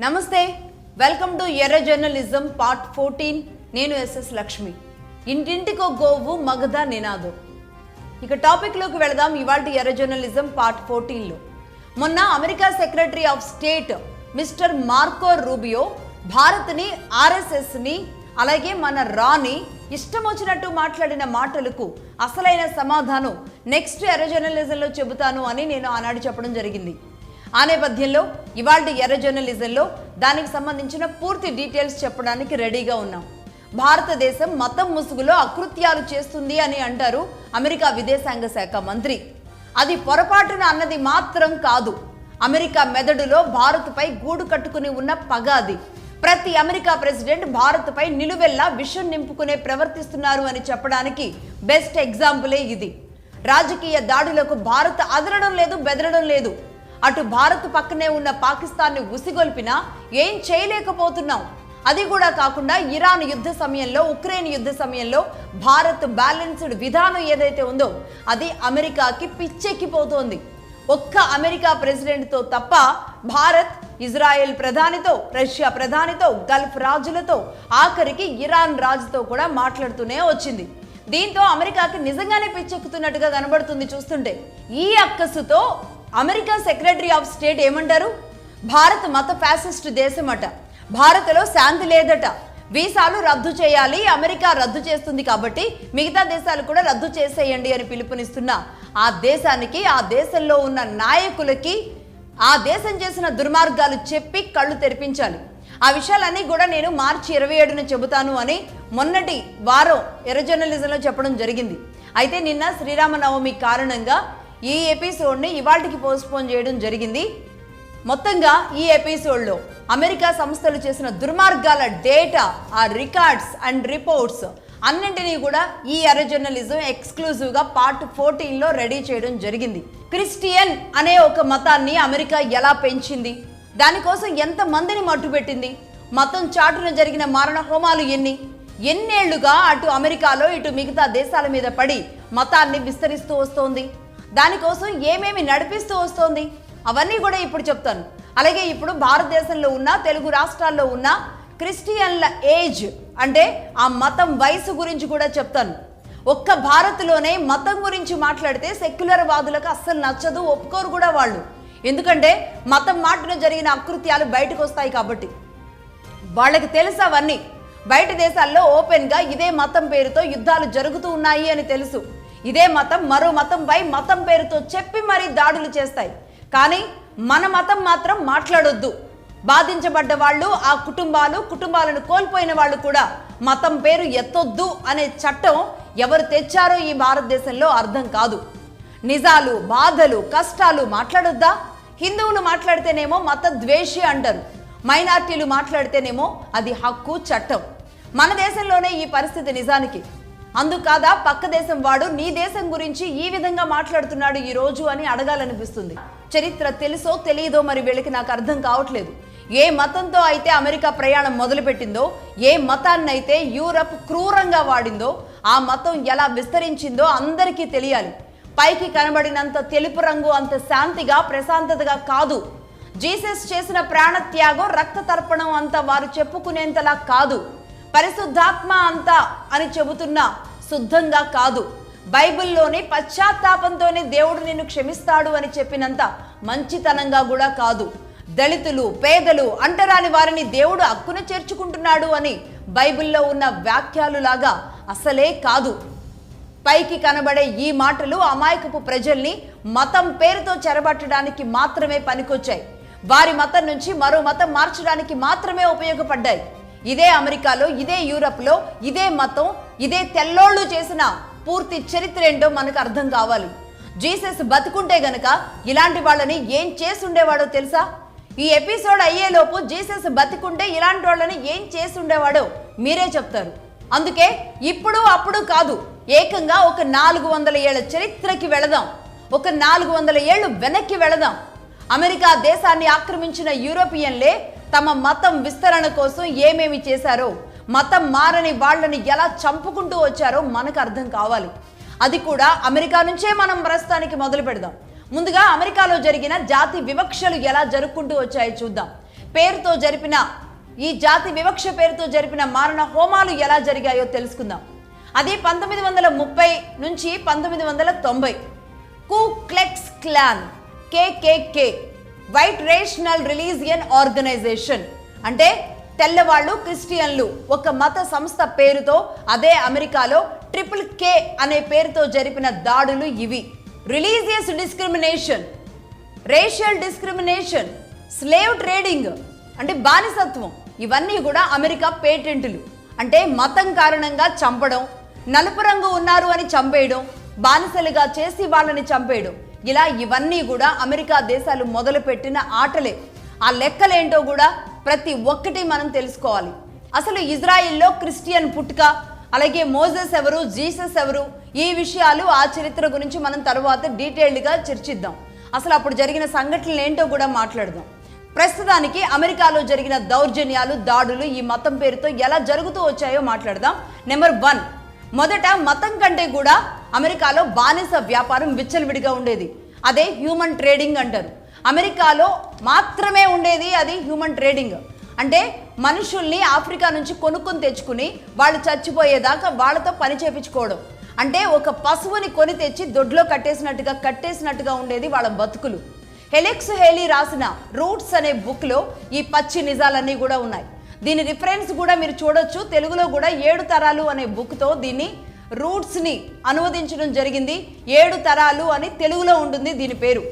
నమస్తే welcome to ఎర్ర journalism part 14 నేను ఎస్ఎస్ లక్ష్మి ఇంటింటికో గోవు మగధ నినాదం ఇక టాపిక్ లోకి వెళదాం ఇవాల్టి ఎర్ర జర్నలిజం పార్ట్ 14 లో మొన్న America secretary of state mister Marco Rubio Bharat ని ఆర్ఎస్ఎస్ ని అలాగే మన రాని ఇష్టం వచ్చినట్టు మాట్లాడిన మాటలకు అసలైన సమాధానం నెక్స్ట్ ఎర్ర జర్నలిజంలో చెబుతాను అని నేను ఆనాడు చెప్పడం జరిగింది ఆ నేపథ్యంలో ఇవాల్టి ఎర్ర జర్నలిజంలో దానికి సంబంధించిన పూర్తి డీటెయిల్స్ చెప్పడానికి రెడీగా ఉన్నాం. భారతదేశం మతం ముసుగులో అకృత్యాలు చేస్తుంది అని అంటారు అమెరికా విదేశాంగ శాఖ మంత్రి. అది పొరపాటున అన్నది మాత్రం కాదు. అమెరికా మెదడులో భారత్పై గూడు కట్టుకుని ఉన్న పగ అది. ప్రతి అమెరికా ప్రెసిడెంట్ భారత్పై నిలువెల్లా విషం నింపుకునే ప్రవర్తిస్తున్నారు అని చెప్పడానికి బెస్ట్ ఎగ్జాంపులే ఇది. రాజకీయ దాడులకు భారత్ అదరడం లేదు, బెదరడం లేదు. అటు భారత్ పక్కనే ఉన్న పాకిస్తాన్ని ఉసిగొల్పినా ఏం చేయలేకపోతున్నాం. అది కూడా కాకుండా ఇరాన్ యుద్ధ సమయంలో, ఉక్రెయిన్ యుద్ధ సమయంలో భారత్ బ్యాలెన్స్డ్ విధానం ఏదైతే ఉందో అది అమెరికాకి పిచ్చెక్కిపోతోంది. ఒక్క అమెరికా ప్రెసిడెంట్తో తప్ప భారత్ ఇజ్రాయెల్ ప్రధానితో, రష్యా ప్రధానితో, గల్ఫ్ రాజులతో, ఆఖరికి ఇరాన్ రాజుతో కూడా మాట్లాడుతూనే వచ్చింది. దీంతో అమెరికాకి నిజంగానే పిచ్చెక్కుతున్నట్టుగా కనబడుతుంది చూస్తుంటే. ఈ అక్కసుతో అమెరికా సెక్రటరీ ఆఫ్ స్టేట్ ఏమంటారు? భారత్ మత ఫ్యాసిస్ట్ దేశమట, భారత్లో శాంతి లేదట, వీసాలు రద్దు చేయాలి, అమెరికా రద్దు చేస్తుంది కాబట్టి మిగతా దేశాలు కూడా రద్దు చేసేయండి అని పిలుపునిస్తున్న ఆ దేశానికి, ఆ దేశంలో ఉన్న నాయకులకి ఆ దేశం చేసిన దుర్మార్గాలు చెప్పి కళ్ళు తెరిపించాలి. ఆ విషయాలన్నీ కూడా నేను మార్చి 27న చెబుతాను అని మొన్నటి వారం ఎర్ర జర్నలిజంలో చెప్పడం జరిగింది. అయితే నిన్న శ్రీరామనవమి కారణంగా ఈ ఎపిసోడ్ని ఇవాళకి పోస్ట్పోన్ చేయడం జరిగింది. మొత్తంగా ఈ ఎపిసోడ్లో అమెరికా సంస్థలు చేసిన దుర్మార్గాల డేటా, ఆ రికార్డ్స్ అండ్ రిపోర్ట్స్ అన్నింటినీ కూడా ఈ ఎర్ర జర్నలిజం ఎక్స్క్లూజివ్గా పార్ట్ 14లో రెడీ చేయడం జరిగింది. క్రిస్టియన్ అనే ఒక మతాన్ని అమెరికా ఎలా పెంచింది, దానికోసం ఎంతమందిని మట్టుపెట్టింది, మతం చాటున జరిగిన మారణ హోమాలు ఎన్నేళ్లుగా అటు అమెరికాలో ఇటు మిగతా దేశాల మీద పడి మతాన్ని విస్తరిస్తూ వస్తోంది, దానికోసం ఏమేమి నడిపిస్తూ వస్తోంది, అవన్నీ కూడా ఇప్పుడు చెప్తాను. అలాగే ఇప్పుడు భారతదేశంలో ఉన్న, తెలుగు రాష్ట్రాల్లో ఉన్న క్రిస్టియన్ల ఏజ్ అంటే ఆ మతం వయసు గురించి కూడా చెప్తాను. ఒక్క భారత్లోనే మతం గురించి మాట్లాడితే సెక్యులర్ వాదులకు అస్సలు నచ్చదు, ఒప్పుకోరు కూడా వాళ్ళు. ఎందుకంటే మతం మాటన జరిగిన అకృత్యాలు బయటకు వస్తాయి కాబట్టి వాళ్ళకి తెలుసు అవన్నీ. బయట దేశాల్లో ఓపెన్గా ఇదే మతం పేరుతో యుద్ధాలు జరుగుతూ ఉన్నాయి అని తెలుసు. ఇదే మతం మరో మతంపై మతం పేరుతో చెప్పి మరీ దాడులు చేస్తాయి. కానీ మన మతం మాత్రం మాట్లాడొద్దు. బాధించబడ్డ వాళ్ళు, ఆ కుటుంబాలను కోల్పోయిన వాళ్ళు కూడా మతం పేరు ఎత్తొద్దు అనే చట్టం ఎవరు తెచ్చారో ఈ భారతదేశంలో అర్థం కాదు. నిజాలు, బాధలు, కష్టాలు మాట్లాడొద్దా? హిందువులు మాట్లాడితేనేమో మత ద్వేషి అంటారు, మైనార్టీలు మాట్లాడితేనేమో అది హక్కు, చట్టం. మన దేశంలోనే ఈ పరిస్థితి నిజానికి. అందుకాదా పక్క దేశం వాడు నీ దేశం గురించి ఈ విధంగా మాట్లాడుతున్నాడు ఈ రోజు అని అడగాలనిపిస్తుంది. చరిత్ర తెలుసో తెలియదో మరి వీళ్ళకి నాకు అర్థం కావట్లేదు. ఏ మతంతో అయితే అమెరికా ప్రయాణం మొదలుపెట్టిందో, ఏ మతాన్నైతే యూరప్ క్రూరంగా వాడిందో, ఆ మతం ఎలా విస్తరించిందో అందరికీ తెలియాలి. పైకి కనబడినంత తెలుపు రంగు అంత శాంతిగా, ప్రశాంతతగా కాదు. జీసస్ చేసిన ప్రాణత్యాగం, రక్త తర్పణం అంతా వారు చెప్పుకునేంతలా కాదు. పరిశుద్ధాత్మ అంతా అని చెబుతున్నా శుద్ధంగా కాదు. బైబిల్లోని పశ్చాత్తాపంతోనే దేవుడు నిన్ను క్షమిస్తాడు అని చెప్పినంత మంచితనంగా కూడా కాదు. దళితులు, పేదలు, అంటరాని వారిని దేవుడు హక్కున చేర్చుకుంటున్నాడు అని బైబిల్లో ఉన్న వ్యాఖ్యలు లాగా అసలే కాదు. పైకి కనబడే ఈ మాటలు అమాయకపు ప్రజల్ని మతం పేరుతో చెరబట్టడానికి మాత్రమే పనికొచ్చాయి. వారి మతం నుంచి మరో మతం మార్చడానికి మాత్రమే ఉపయోగపడ్డాయి. ఇదే అమెరికాలో, ఇదే యూరప్లో ఇదే మతం, ఇదే తెల్లోళ్ళు చేసిన పూర్తి చరిత్ర ఏంటో మనకు అర్థం కావాలి. జీసస్ బతుకుంటే గనక ఇలాంటి వాళ్ళని ఏం చేసుండేవాడో తెలుసా? ఈ ఎపిసోడ్ అయ్యేలోపు జీసస్ బతికుంటే ఇలాంటి వాళ్ళని ఏం చేసుండేవాడో మీరే చెప్తారు. అందుకే ఇప్పుడు అప్పుడు కాదు, ఏకంగా ఒక 400 ఏళ్ల చరిత్రకి వెళదాం. ఒక 400 ఏళ్ళు వెనక్కి వెళదాం. అమెరికా దేశాన్ని ఆక్రమించిన యూరోపియన్లే తమ మతం విస్తరణ కోసం ఏమేమి చేశారో, మతం మారని వాళ్ళని ఎలా చంపుకుంటూ వచ్చారో మనకు అర్థం కావాలి. అది కూడా అమెరికా నుంచే మనం ప్రస్తుతానికి మొదలు పెడదాం. ముందుగా అమెరికాలో జరిగిన జాతి వివక్షలు ఎలా జరుపుకుంటూ వచ్చాయో చూద్దాం. పేరుతో జరిపిన ఈ జాతి వివక్ష పేరుతో జరిపిన మారణ హోమాలు ఎలా జరిగాయో తెలుసుకుందాం. అది 1930 నుంచి 1990. Ku Klux Klan KKK white rational religion organisation అంటే తెల్లవాళ్ళు క్రిస్టియన్లు ఒక మత సంస్థ పేరుతో అదే అమెరికాలో KKK అనే పేరుతో జరిపిన దాడులు ఇవి. Religious discrimination, racial discrimination, slave trading అంటే బానిసత్వం, ఇవన్నీ కూడా అమెరికా పేటెంట్లు. అంటే మతం కారణంగా చంపడం, నలుపు రంగు ఉన్నారు అని చంపేయడం, బానిసలుగా చేసి వాళ్ళని చంపేయడం, ఇలా ఇవన్నీ కూడా అమెరికా దేశాలు మొదలుపెట్టిన ఆటలే. ఆ లెక్కలేంటో కూడా ప్రతి ఒక్కటి మనం తెలుసుకోవాలి. అసలు ఇజ్రాయిల్లో క్రిస్టియన్ పుట్టుక, అలాగే మోజెస్ ఎవరు, జీసస్ ఎవరు, ఈ విషయాలు ఆ చరిత్ర గురించి మనం తర్వాత డీటెయిల్డ్గా చర్చిద్దాం. అసలు అప్పుడు జరిగిన సంఘటనలు ఏంటో కూడా మాట్లాడదాం. ప్రస్తుతానికి అమెరికాలో జరిగిన దౌర్జన్యాలు, దాడులు ఈ మతం పేరుతో ఎలా జరుగుతూ వచ్చాయో మాట్లాడదాం. నెంబర్ 1, మొదట మతం కంటే కూడా అమెరికాలో బానిస వ్యాపారం విచ్చలవిడిగా ఉండేది. అదే హ్యూమన్ ట్రేడింగ్ అంటారు. అమెరికాలో మాత్రమే ఉండేది అది హ్యూమన్ ట్రేడింగ్. అంటే మనుషుల్ని ఆఫ్రికా నుంచి కొనుక్కొని తెచ్చుకుని వాళ్ళు చచ్చిపోయేదాకా వాళ్ళతో పని చేపించుకోవడం. అంటే ఒక పశువుని కొని తెచ్చి దొడ్లో కట్టేసినట్టుగా ఉండేది వాళ్ళ బతుకులు. హెలెక్స్ హేలీ రాసిన రూట్స్ అనే బుక్లో ఈ పచ్చి నిజాలన్నీ కూడా ఉన్నాయి. దీని రిఫరెన్స్ కూడా మీరు చూడొచ్చు. తెలుగులో కూడా 7 తరాలు అనే బుక్తో దీన్ని రూట్స్ని అనువదించడం జరిగింది. 7 తరాలు అని తెలుగులో ఉంటుంది దీని పేరు.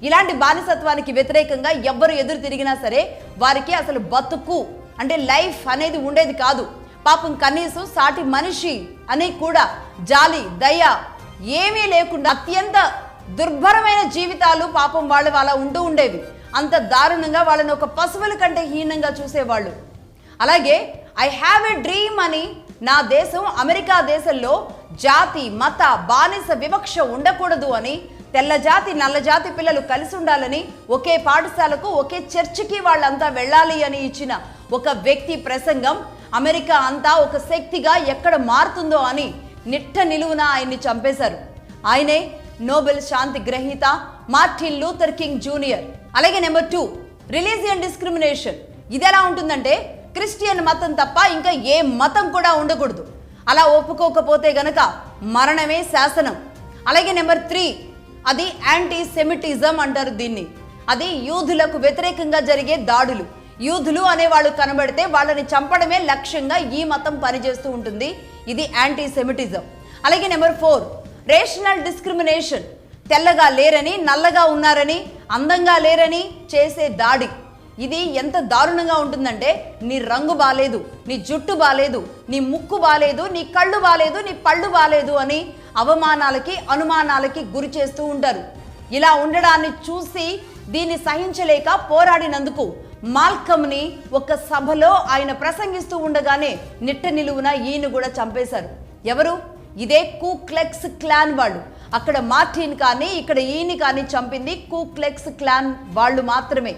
ఇలాంటి బానిసత్వానికి వ్యతిరేకంగా ఎవ్వరు ఎదురు తిరిగినా సరే వారికి అసలు బతుకు అంటే లైఫ్ అనేది ఉండేది కాదు. పాపం కనీసం సాటి మనిషి అని కూడా జాలి, దయ ఏమీ లేకుండా అత్యంత దుర్భరమైన జీవితాలు పాపం వాళ్ళు అలా ఉండేవి. అంత దారుణంగా వాళ్ళని ఒక పశువుల కంటే హీనంగా చూసేవాళ్ళు. అలాగే ఐ హ్యావ్ ఎ డ్రీమ్ అని నా దేశం అమెరికా దేశంలో జాతి, మత, బానిస వివక్ష ఉండకూడదు అని, తెల్ల జాతి నల్ల జాతి పిల్లలు కలిసి ఉండాలని, ఒకే పాఠశాలకు ఒకే చర్చికి వాళ్ళంతా వెళ్ళాలి అని ఇచ్చిన ఒక వ్యక్తి ప్రసంగం అమెరికా అంతా ఒక శక్తిగా ఎక్కడ మారుతుందో అని నిట్ట నిలువున ఆయన్ని చంపేశారు. ఆయనే నోబెల్ శాంతి గ్రహీత మార్టిన్ లూథర్ కింగ్ జూనియర్. అలాగే నెంబర్ 2, రిలీజియన్ డిస్క్రిమినేషన్. ఇది ఎలా ఉంటుందంటే క్రిస్టియన్ మతం తప్ప ఇంకా ఏ మతం కూడా ఉండకూడదు. అలా ఒప్పుకోకపోతే గనక మరణమే శాసనం. అలాగే నెంబర్ 3, అది యాంటీ సెమిటిజం అంటారు దీన్ని. అది యూదులకు వ్యతిరేకంగా జరిగే దాడులు. యూదులు అనేవాళ్ళు కనబడితే వాళ్ళని చంపడమే లక్ష్యంగా ఈ మతం పనిచేస్తూ ఉంటుంది. ఇది యాంటీ సెమిటిజం. అలాగే నెంబర్ 4, రేషనల్ డిస్క్రిమినేషన్. తెల్లగా లేరని, నల్లగా ఉన్నారని, అందంగా లేరని చేసే దాడి. ఇది ఎంత దారుణంగా ఉంటుందంటే నీ రంగు బాలేదు, నీ జుట్టు బాలేదు, నీ ముక్కు బాలేదు, నీ కళ్ళు బాలేదు, నీ పళ్ళు బాలేదు అని అవమానాలకి, అనుమానాలకి గురి చేస్తూ ఉంటారు. ఇలా ఉండడాన్ని చూసి దీన్ని సహించలేక పోరాడినందుకు మాల్కమ్ని ఒక సభలో ఆయన ప్రసంగిస్తూ ఉండగానే నిట్ట నిలువున ఈయన కూడా చంపేశారు. ఎవరు? ఇదే కు క్లెక్స్ క్లాన్ వాళ్ళు. అక్కడ మార్టిన్ కానీ ఇక్కడ ఈయన కానీ చంపింది కు క్లెక్స్ క్లాన్ వాళ్ళు మాత్రమే.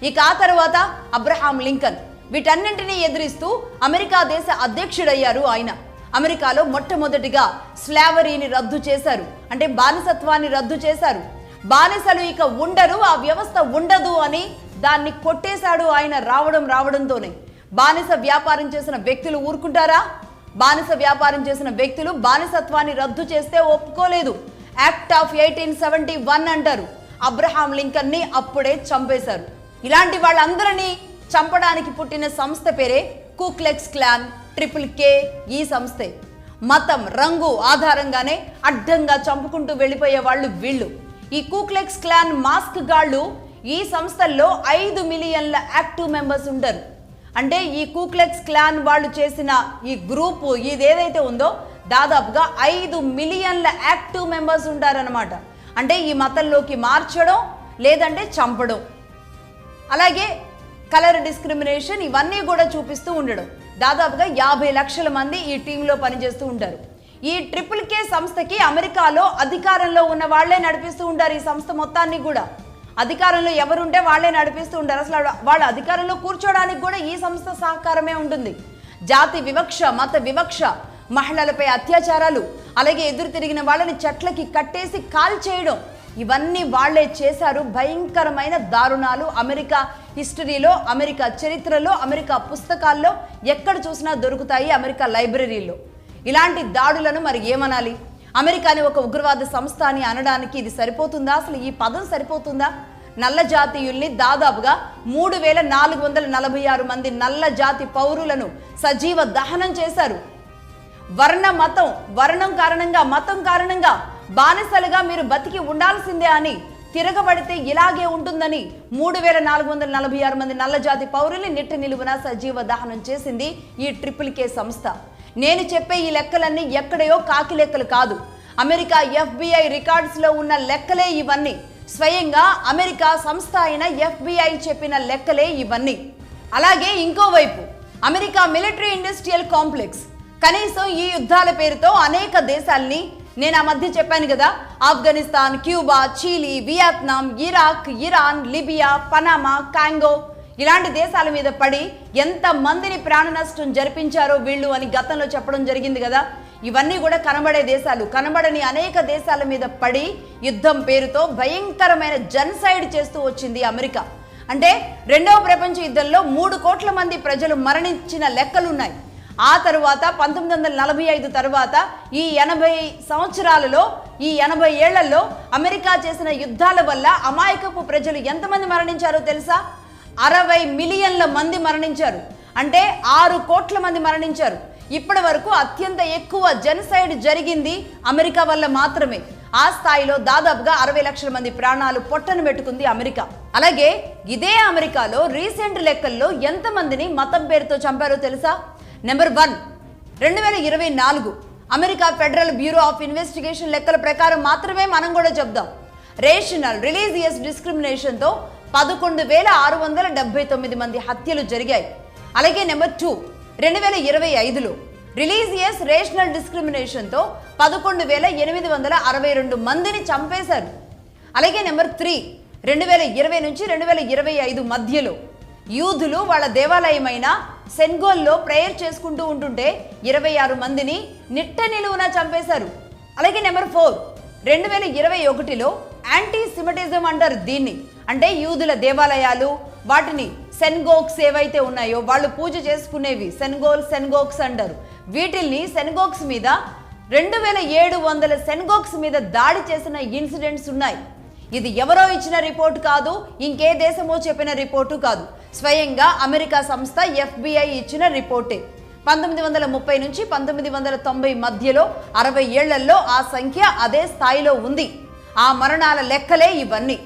ఇక ఆ తర్వాత అబ్రహాం లింకన్. వీటన్నింటినీ ఎదిరిస్తూ అమెరికా దేశ అధ్యక్షుడయ్యారు ఆయన. అమెరికాలో మొట్టమొదటిగా స్లావరీని రద్దు చేశారు. అంటే బానిసత్వాన్ని రద్దు చేశారు. బానిసలు ఇక ఉండరు, ఆ వ్యవస్థ ఉండదు అని దాన్ని కొట్టేశాడు ఆయన రావడంతోనే. బానిస వ్యాపారం చేసిన వ్యక్తులు ఊరుకుంటారా? బానిస వ్యాపారం చేసిన వ్యక్తులు బానిసత్వాన్ని రద్దు చేస్తే ఒప్పుకోలేదు. యాక్ట్ ఆఫ్ 1871 అంటారు. అబ్రహాం లింకన్ని అప్పుడే చంపేశారు. ఇలాంటి వాళ్ళందరినీ చంపడానికి పుట్టిన సంస్థ పేరే కు క్లెక్స్ క్లాన్, KKK. ఈ సంస్థే. మతం, రంగు ఆధారంగానే అడ్డంగా చంపుకుంటూ వెళ్ళిపోయే వాళ్ళు వీళ్ళు. ఈ కు క్లెక్స్ క్లాన్ మాస్క్ గాళ్ళు ఈ సంస్థల్లో 5 మిలియన్ల యాక్టివ్ మెంబర్స్ ఉంటారు. అంటే ఈ కు క్లెక్స్ క్లాన్ వాళ్ళు చేసిన ఈ గ్రూపు ఇదేదైతే ఉందో దాదాపుగా 5 మిలియన్ల యాక్టివ్ మెంబర్స్ ఉంటారనమాట. అంటే ఈ మతంలోకి మార్చడం లేదంటే చంపడం. అలాగే కలర్ డిస్క్రిమినేషన్ ఇవన్నీ కూడా చూపిస్తూ ఉండడం. దాదాపుగా 50 లక్షల మంది ఈ టీంలో పనిచేస్తూ ఉంటారు. ఈ KKK సంస్థకి అమెరికాలో అధికారంలో ఉన్న వాళ్లే నడిపిస్తూ ఉంటారు. ఈ సంస్థ మొత్తాన్ని కూడా అధికారంలో ఎవరుంటే వాళ్లే నడిపిస్తూ ఉంటారు. అసలు వాళ్ళ అధికారంలో కూర్చోడానికి కూడా ఈ సంస్థ సహకారమే ఉంటుంది. జాతి వివక్ష, మత వివక్ష, మహిళలపై అత్యాచారాలు, అలాగే ఎదురు తిరిగిన వాళ్ళని చెట్లకి కట్టేసి కాల్ చేయడం, ఇవన్నీ వాళ్లే చేశారు. భయంకరమైన దారుణాలు అమెరికా హిస్టరీలో, అమెరికా చరిత్రలో, అమెరికా పుస్తకాల్లో ఎక్కడ చూసినా దొరుకుతాయి, అమెరికా లైబ్రరీలో. ఇలాంటి దాడులను మరి ఏమనాలి? అమెరికాని ఒక ఉగ్రవాద సంస్థ అని అనడానికి ఇది సరిపోతుందా? అసలు ఈ పదం సరిపోతుందా? నల్ల జాతీయుల్ని దాదాపుగా 3446 మంది నల్ల జాతి పౌరులను సజీవ దహనం చేశారు. వర్ణం కారణంగా, మతం కారణంగా బానిసలుగా మీరు బతికి ఉండాల్సిందే అని, తిరగబడితే ఇలాగే ఉంటుందని 3446 మంది నల్ల జాతి పౌరుల్ని నిట్ట నిలువున సజీవ దహనం చేసింది ఈ KKK సంస్థ. నేను చెప్పే ఈ లెక్కలన్నీ ఎక్కడయో కాకి లెక్కలు కాదు, అమెరికా FBI రికార్డ్స్లో ఉన్న లెక్కలే ఇవన్నీ. స్వయంగా అమెరికా సంస్థ అయిన FBI చెప్పిన లెక్కలే ఇవన్నీ. అలాగే ఇంకోవైపు అమెరికా మిలిటరీ ఇండస్ట్రియల్ కాంప్లెక్స్ కనీసం ఈ యుద్ధాల పేరుతో అనేక దేశాల్ని, నేను ఆ మధ్య చెప్పాను కదా, Afghanistan, Cuba, Chile, Vietnam, Iraq, Iran, Libya, Panama, Congo ఇలాంటి దేశాల మీద పడి ఎంత మందిని ప్రాణ నష్టం జరిపించారో వీళ్ళు అని గతంలో చెప్పడం జరిగింది కదా. ఇవన్నీ కూడా కనబడే దేశాలు, కనబడని అనేక దేశాల మీద పడి యుద్ధం పేరుతో భయంకరమైన జెనోసైడ్ చేస్తూ వచ్చింది అమెరికా. అంటే రెండవ ప్రపంచ యుద్ధంలో 3 కోట్ల మంది ప్రజలు మరణించిన లెక్కలున్నాయి. ఆ తరువాత 1945 తర్వాత ఈ 80 సంవత్సరాలలో, ఈ 80 ఏళ్లలో అమెరికా చేసిన యుద్ధాల వల్ల అమాయకపు ప్రజలు ఎంతమంది మరణించారో తెలుసా? 60 మిలియన్ల మంది మరణించారు. అంటే 6 కోట్ల మంది మరణించారు. ఇప్పటి వరకు అత్యంత ఎక్కువ జెనోసైడ్ జరిగింది అమెరికా వల్ల మాత్రమే. ఆ స్థాయిలో దాదాపుగా 60 లక్షల మంది ప్రాణాలు పొట్టను పెట్టుకుంది అమెరికా. అలాగే ఇదే అమెరికాలో రీసెంట్ లెక్కల్లో ఎంతమందిని మతం పేరుతో చంపారో తెలుసా? Number 1, 2024 America federal bureau of investigation లెక్కల ప్రకారం మాత్రమే మనం కూడా చెప్దాం. రేషనల్ రిలీజియస్ డిస్క్రిమినేషన్తో 11,679 మంది హత్యలు జరిగాయి. అలాగే నెంబర్ 2, 2025లో రిలీజియస్ రేషనల్ డిస్క్రిమినేషన్తో 11,862 మందిని చంపేశారు. అలాగే నెంబర్ 3, 2020 నుంచి 2025 మధ్యలో యూదులు వాళ్ళ దేవాలయమైన సెన్గోల్లో ప్రేయర్ చేసుకుంటూ ఉంటుంటే 26 మందిని నిట్ట నిలువున చంపేశారు. అలాగే నెంబర్ 4, 2021లో యాంటీ సిమెటిజం అంటారు దీన్ని. అంటే యూదుల దేవాలయాలు, వాటిని సెన్గోగ్స్ ఏవైతే ఉన్నాయో వాళ్ళు పూజ చేసుకునేవి సెన్గోగ్స్ అంటారు. వీటిల్ని సెన్గోగ్స్ మీద 2700 సెన్గోగ్స్ మీద దాడి చేసిన ఇన్సిడెంట్స్ ఉన్నాయి. ఇది ఎవరో ఇచ్చిన రిపోర్టు కాదు, ఇంకే దేశమో చెప్పిన రిపోర్టు కాదు, స్వయంగా అమెరికా సంస్థ FBI ఇచ్చిన రిపోర్టే. 1930 నుంచి 1990 మధ్యలో 60 ఏళ్లలో ఆ సంఖ్య అదే స్థాయిలో ఉంది. ఆ మరణాల లెక్కలే ఇవన్నీ.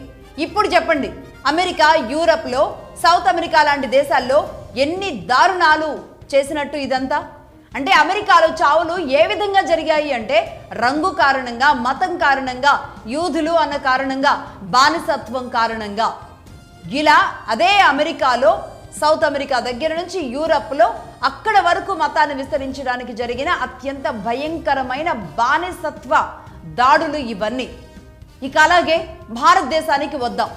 ఇప్పుడు చెప్పండి, అమెరికా, యూరప్లో, సౌత్ అమెరికా లాంటి దేశాల్లో ఎన్ని దారుణాలు చేసినట్టు ఇదంతా? అంటే అమెరికాలో చావులు ఏ విధంగా జరిగాయి అంటే రంగు కారణంగా, మతం కారణంగా, యూదులు అన్న కారణంగా, బానిసత్వం కారణంగా. ఇలా అదే అమెరికాలో, సౌత్ అమెరికా దగ్గర నుంచి యూరప్లో అక్కడ వరకు మతాన్ని విస్తరించడానికి జరిగిన అత్యంత భయంకరమైన బానిసత్వ దాడులు ఇవన్నీ. ఇక అలాగే భారతదేశానికి వద్దాం.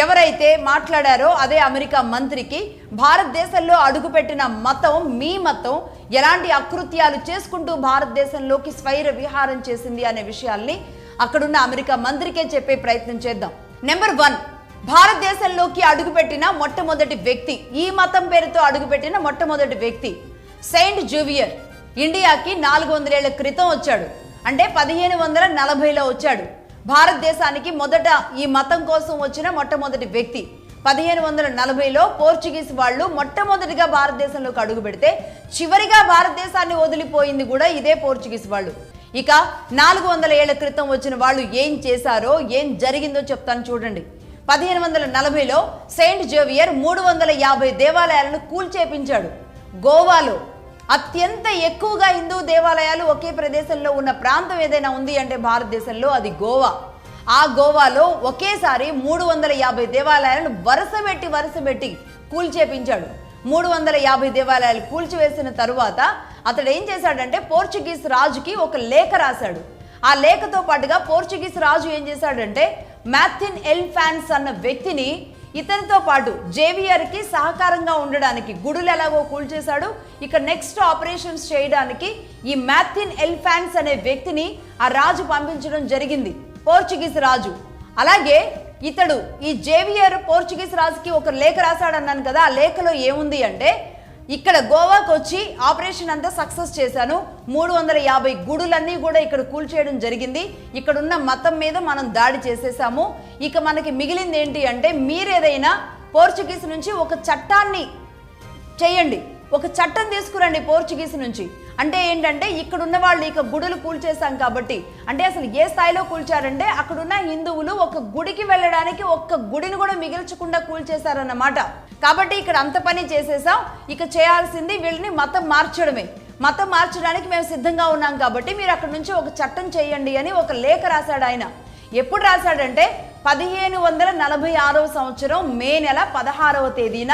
ఎవరైతే మాట్లాడారో అదే అమెరికా మంత్రికి భారతదేశంలో అడుగుపెట్టిన మతం, మీ మతం ఎలాంటి అకృత్యాలు చేసుకుంటూ భారతదేశంలోకి స్వైర విహారం చేసింది అనే విషయాల్ని అక్కడున్న అమెరికా మంత్రికే చెప్పే ప్రయత్నం చేద్దాం. నెంబర్ 1, భారతదేశంలోకి అడుగుపెట్టిన మొట్టమొదటి వ్యక్తి, ఈ మతం పేరుతో అడుగుపెట్టిన మొట్టమొదటి వ్యక్తి సెయింట్ జూవియర్. ఇండియాకి 400 ఏళ్ల క్రితం వచ్చాడు. అంటే 1540లో వచ్చాడు. భారతదేశానికి మొదట ఈ మతం కోసం వచ్చిన మొట్టమొదటి వ్యక్తి. 1540లో పోర్చుగీస్ వాళ్ళు మొట్టమొదటిగా భారతదేశంలోకి అడుగు పెడితే చివరిగా భారతదేశాన్ని వదిలిపోయింది కూడా ఇదే పోర్చుగీస్ వాళ్ళు. ఇక 400 ఏళ్ల క్రితం వచ్చిన వాళ్ళు ఏం చేశారో, ఏం జరిగిందో చెప్తాను చూడండి. 1540లో సెయింట్ జేవియర్ 350 దేవాలయాలను కూల్చేపించాడు. గోవాలో అత్యంత ఎక్కువగా హిందూ దేవాలయాలు ఒకే ప్రదేశంలో ఉన్న ప్రాంతం ఏదైనా ఉంది అంటే భారతదేశంలో అది గోవా. ఆ గోవాలో ఒకేసారి 350 దేవాలయాలను వరుసబెట్టి కూల్చేపించాడు. 350 దేవాలయాలు కూల్చివేసిన తరువాత అతడు ఏం చేశాడంటే పోర్చుగీస్ రాజుకి ఒక లేఖ రాశాడు. ఆ లేఖతో పాటుగా పోర్చుగీస్ రాజు ఏం చేశాడంటే మాథిన్ ఎల్ఫాన్స్ అన్న వ్యక్తిని ఇతనితో పాటు జేవియర్కి సహకారంగా ఉండడానికి, గుడులు ఎలాగో కూల్చేశాడు, ఇక నెక్స్ట్ ఆపరేషన్స్ చేయడానికి ఈ మాథిన్ ఎల్ఫాన్స్ అనే వ్యక్తిని ఆ రాజు పంపించడం జరిగింది. పోర్చుగీస్ రాజు అలాగే ఇతడు ఈ జేవియర్ పోర్చుగీస్ రాజుకి ఒక లేఖ రాశాడన్నాను కదా, ఆ లేఖలో ఏముంది అంటే, ఇక్కడ గోవాకు వచ్చి ఆపరేషన్ అంతా సక్సెస్ చేశాను, 350 గుడులన్నీ కూడా ఇక్కడ కూల్చేయడం జరిగింది, ఇక్కడున్న మతం మీద మనం దాడి చేసేసాము, ఇక మనకి మిగిలింది ఏంటి అంటే మీరేదైనా పోర్చుగీస్ నుంచి ఒక చట్టాన్ని చేయండి, ఒక చట్టం తీసుకురండి పోర్చుగీస్ నుంచి. అంటే ఏంటంటే ఇక్కడున్న వాళ్ళు ఇక గుడులు కూల్చేశాం కాబట్టి, అంటే అసలు ఏ స్థాయిలో కూల్చారంటే అక్కడున్న హిందువులు ఒక గుడికి వెళ్ళడానికి ఒక్క గుడిని కూడా మిగిల్చకుండా కూల్చేశారన్నమాట. కాబట్టి ఇక్కడ అంత పని చేసేసాం, ఇక చేయాల్సింది వీళ్ళని మతం మార్చడమే, మతం మార్చడానికి మేము సిద్ధంగా ఉన్నాం కాబట్టి మీరు అక్కడ నుంచి ఒక చట్టం చేయండి అని ఒక లేఖ రాశాడు ఆయన. ఎప్పుడు రాశాడంటే 1546వ సంవత్సరం మే నెల 16వ తేదీన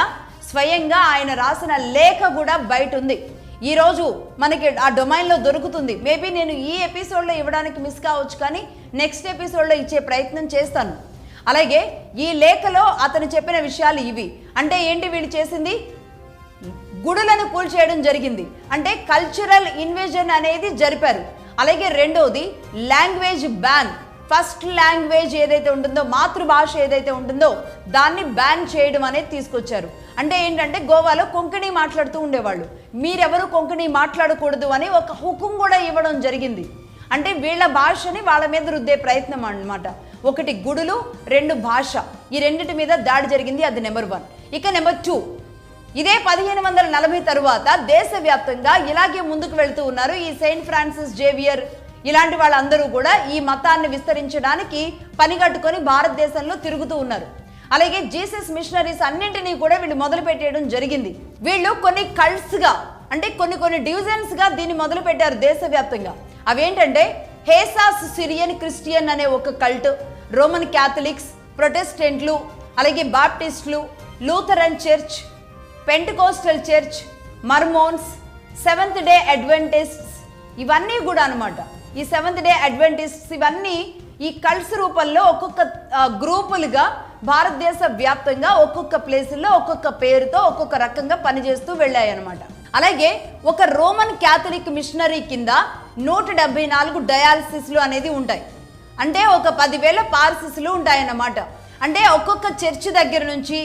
స్వయంగా ఆయన రాసిన లేఖ కూడా బయట ఉంది. ఈరోజు మనకి ఆ డొమైన్లో దొరుకుతుంది. మేబీ నేను ఈ ఎపిసోడ్లో ఇవ్వడానికి మిస్ కావచ్చు, కానీ నెక్స్ట్ ఎపిసోడ్లో ఇచ్చే ప్రయత్నం చేస్తాను. అలాగే ఈ లేఖలో అతను చెప్పిన విషయాలు ఇవి. అంటే ఏంటి వీళ్ళు చేసింది, గుడులను కూల్చేయడం జరిగింది, అంటే కల్చరల్ ఇన్వేజన్ అనేది జరిపారు. అలాగే రెండోది లాంగ్వేజ్ బ్యాన్, ఫస్ట్ లాంగ్వేజ్ ఏదైతే ఉంటుందో, మాతృభాష ఏదైతే ఉంటుందో దాన్ని బ్యాన్ చేయడం అనేది తీసుకొచ్చారు. అంటే ఏంటంటే గోవాలో కొంకణి మాట్లాడుతూ ఉండేవాళ్ళు, మీరెవరు కొంకణి మాట్లాడకూడదు అని ఒక హుకుం కూడా ఇవ్వడం జరిగింది. అంటే వీళ్ళ భాషని వాళ్ళ మీద రుద్దే ప్రయత్నం అన్నమాట. ఒకటి గుడులు, రెండు భాష, ఈ రెండింటి మీద దాడి జరిగింది. అది నెంబర్ 1. ఇక నెంబర్ 2, ఇదే 1540 తరువాత దేశవ్యాప్తంగా ఇలాగే ముందుకు వెళుతూ ఉన్నారు ఈ సెయింట్ ఫ్రాన్సిస్ జేవియర్ ఇలాంటి వాళ్ళందరూ కూడా ఈ మతాన్ని విస్తరించడానికి పనిగట్టుకొని భారతదేశంలో తిరుగుతూ ఉన్నారు. అలాగే జీసస్ మిషనరీస్ అన్నింటినీ కూడా వీళ్ళు మొదలు పెట్టేయడం జరిగింది. వీళ్ళు కొన్ని కల్ట్స్గా, అంటే కొన్ని డివిజన్స్గా దీన్ని మొదలు పెట్టారు దేశవ్యాప్తంగా. అవేంటంటే హేసాస్ సిరియన్ క్రిస్టియన్ అనే ఒక కల్ట్, రోమన్ క్యాథలిక్స్, ప్రొటెస్టెంట్లు, అలాగే బాప్టిస్టులు, Lutheran church, Pentecostal church, Mormons, seventh day Adventists, ఇవన్నీ కూడా అనమాట. ఈ సెవెంత్ డే అడ్వెంటిస్ట్స్ ఇవన్నీ ఈ కల్ట్స్ రూపంలో ఒక్కొక్క గ్రూపులుగా భారతదేశ వ్యాప్తంగా ఒక్కొక్క ప్లేసుల్లో ఒక్కొక్క పేరుతో ఒక్కొక్క రకంగా పనిచేస్తూ వెళ్ళాయి అనమాట. అలాగే ఒక రోమన్ క్యాథలిక్ మిషనరీ కింద 174 డయాలసిస్లు అనేది ఉంటాయి. అంటే ఒక 10,000 పార్సిస్లు ఉంటాయన్నమాట. అంటే ఒక్కొక్క చర్చ్ దగ్గర నుంచి,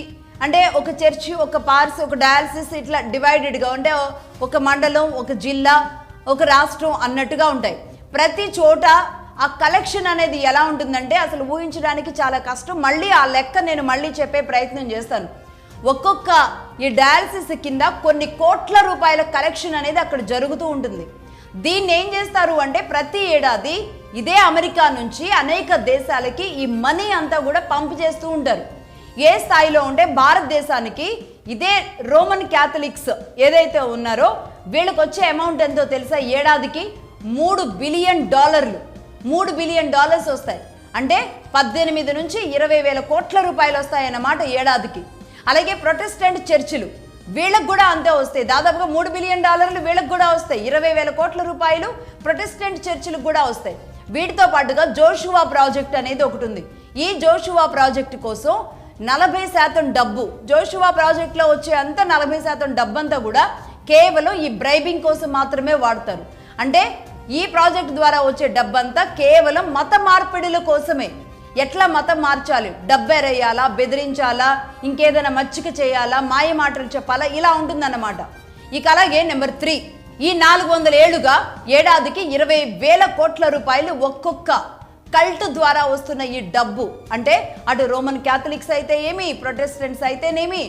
అంటే ఒక చర్చ్, ఒక పార్స్, ఒక డయాలసిస్, ఇట్లా డివైడెడ్గా, అంటే ఒక మండలం, ఒక జిల్లా, ఒక రాష్ట్రం అన్నట్టుగా ఉంటాయి. ప్రతి చోట ఆ కలెక్షన్ అనేది ఎలా ఉంటుందంటే అసలు ఊహించడానికి చాలా కష్టం. మళ్ళీ ఆ లెక్క నేను మళ్ళీ చెప్పే ప్రయత్నం చేస్తాను. ఒక్కొక్క ఈ డయాలసిస్ కింద కొన్ని కోట్ల రూపాయల కలెక్షన్ అనేది అక్కడ జరుగుతూ ఉంటుంది. దీన్ని ఏం చేస్తారు అంటే ప్రతి ఏడాది ఇదే అమెరికా నుంచి అనేక దేశాలకి ఈ మనీ అంతా కూడా పంపు చేస్తూ ఉంటారు. ఏ స్థాయిలో ఉంటే భారతదేశానికి ఇదే రోమన్ క్యాథలిక్స్ ఏదైతే ఉన్నారో వీళ్ళకి వచ్చే అమౌంట్ ఎంతో తెలుసా? ఏడాదికి $3 బిలియన్, $3 బిలియన్ వస్తాయి. అంటే 18 నుంచి 20,000 కోట్ల రూపాయలు వస్తాయన్నమాట ఏడాదికి. అలాగే ప్రొటెస్టెంట్ చర్చిలు, వీళ్ళకు కూడా అంతే వస్తాయి. దాదాపుగా $3 బిలియన్ వీళ్ళకు కూడా వస్తాయి. 20,000 కోట్ల రూపాయలు ప్రొటెస్టెంట్ చర్చిలకు కూడా వస్తాయి. వీటితో పాటుగా జోషువా ప్రాజెక్ట్ అనేది ఒకటి ఉంది. ఈ జోషువా ప్రాజెక్ట్ కోసం 40% డబ్బు, జోషువా ప్రాజెక్ట్లో వచ్చే అంతా 40% డబ్బంతా కూడా కేవలం ఈ బ్రైబింగ్ కోసం మాత్రమే వాడతారు. అంటే ఈ ప్రాజెక్ట్ ద్వారా వచ్చే డబ్బంతా కేవలం మత మార్పిడుల కోసమే. ఎట్లా మతం మార్చాలి, డబ్బెరేయాలా, బెదిరించాలా, ఇంకేదైనా మచ్చిక చేయాలా, మాయ మాటలు చెప్పాలా, ఇలా ఉంటుందన్నమాట. ఇక అలాగే నెంబర్ 3, ఈ 400 ఏళ్లుగా ఏడాదికి 20,000 కోట్ల రూపాయలు ఒక్కొక్క కల్ట్ ద్వారా వస్తున్న ఈ డబ్బు, అంటే అటు రోమన్ క్యాథలిక్స్ అయితే ఏమి, ప్రొటెస్టెంట్స్ అయితేనేమి,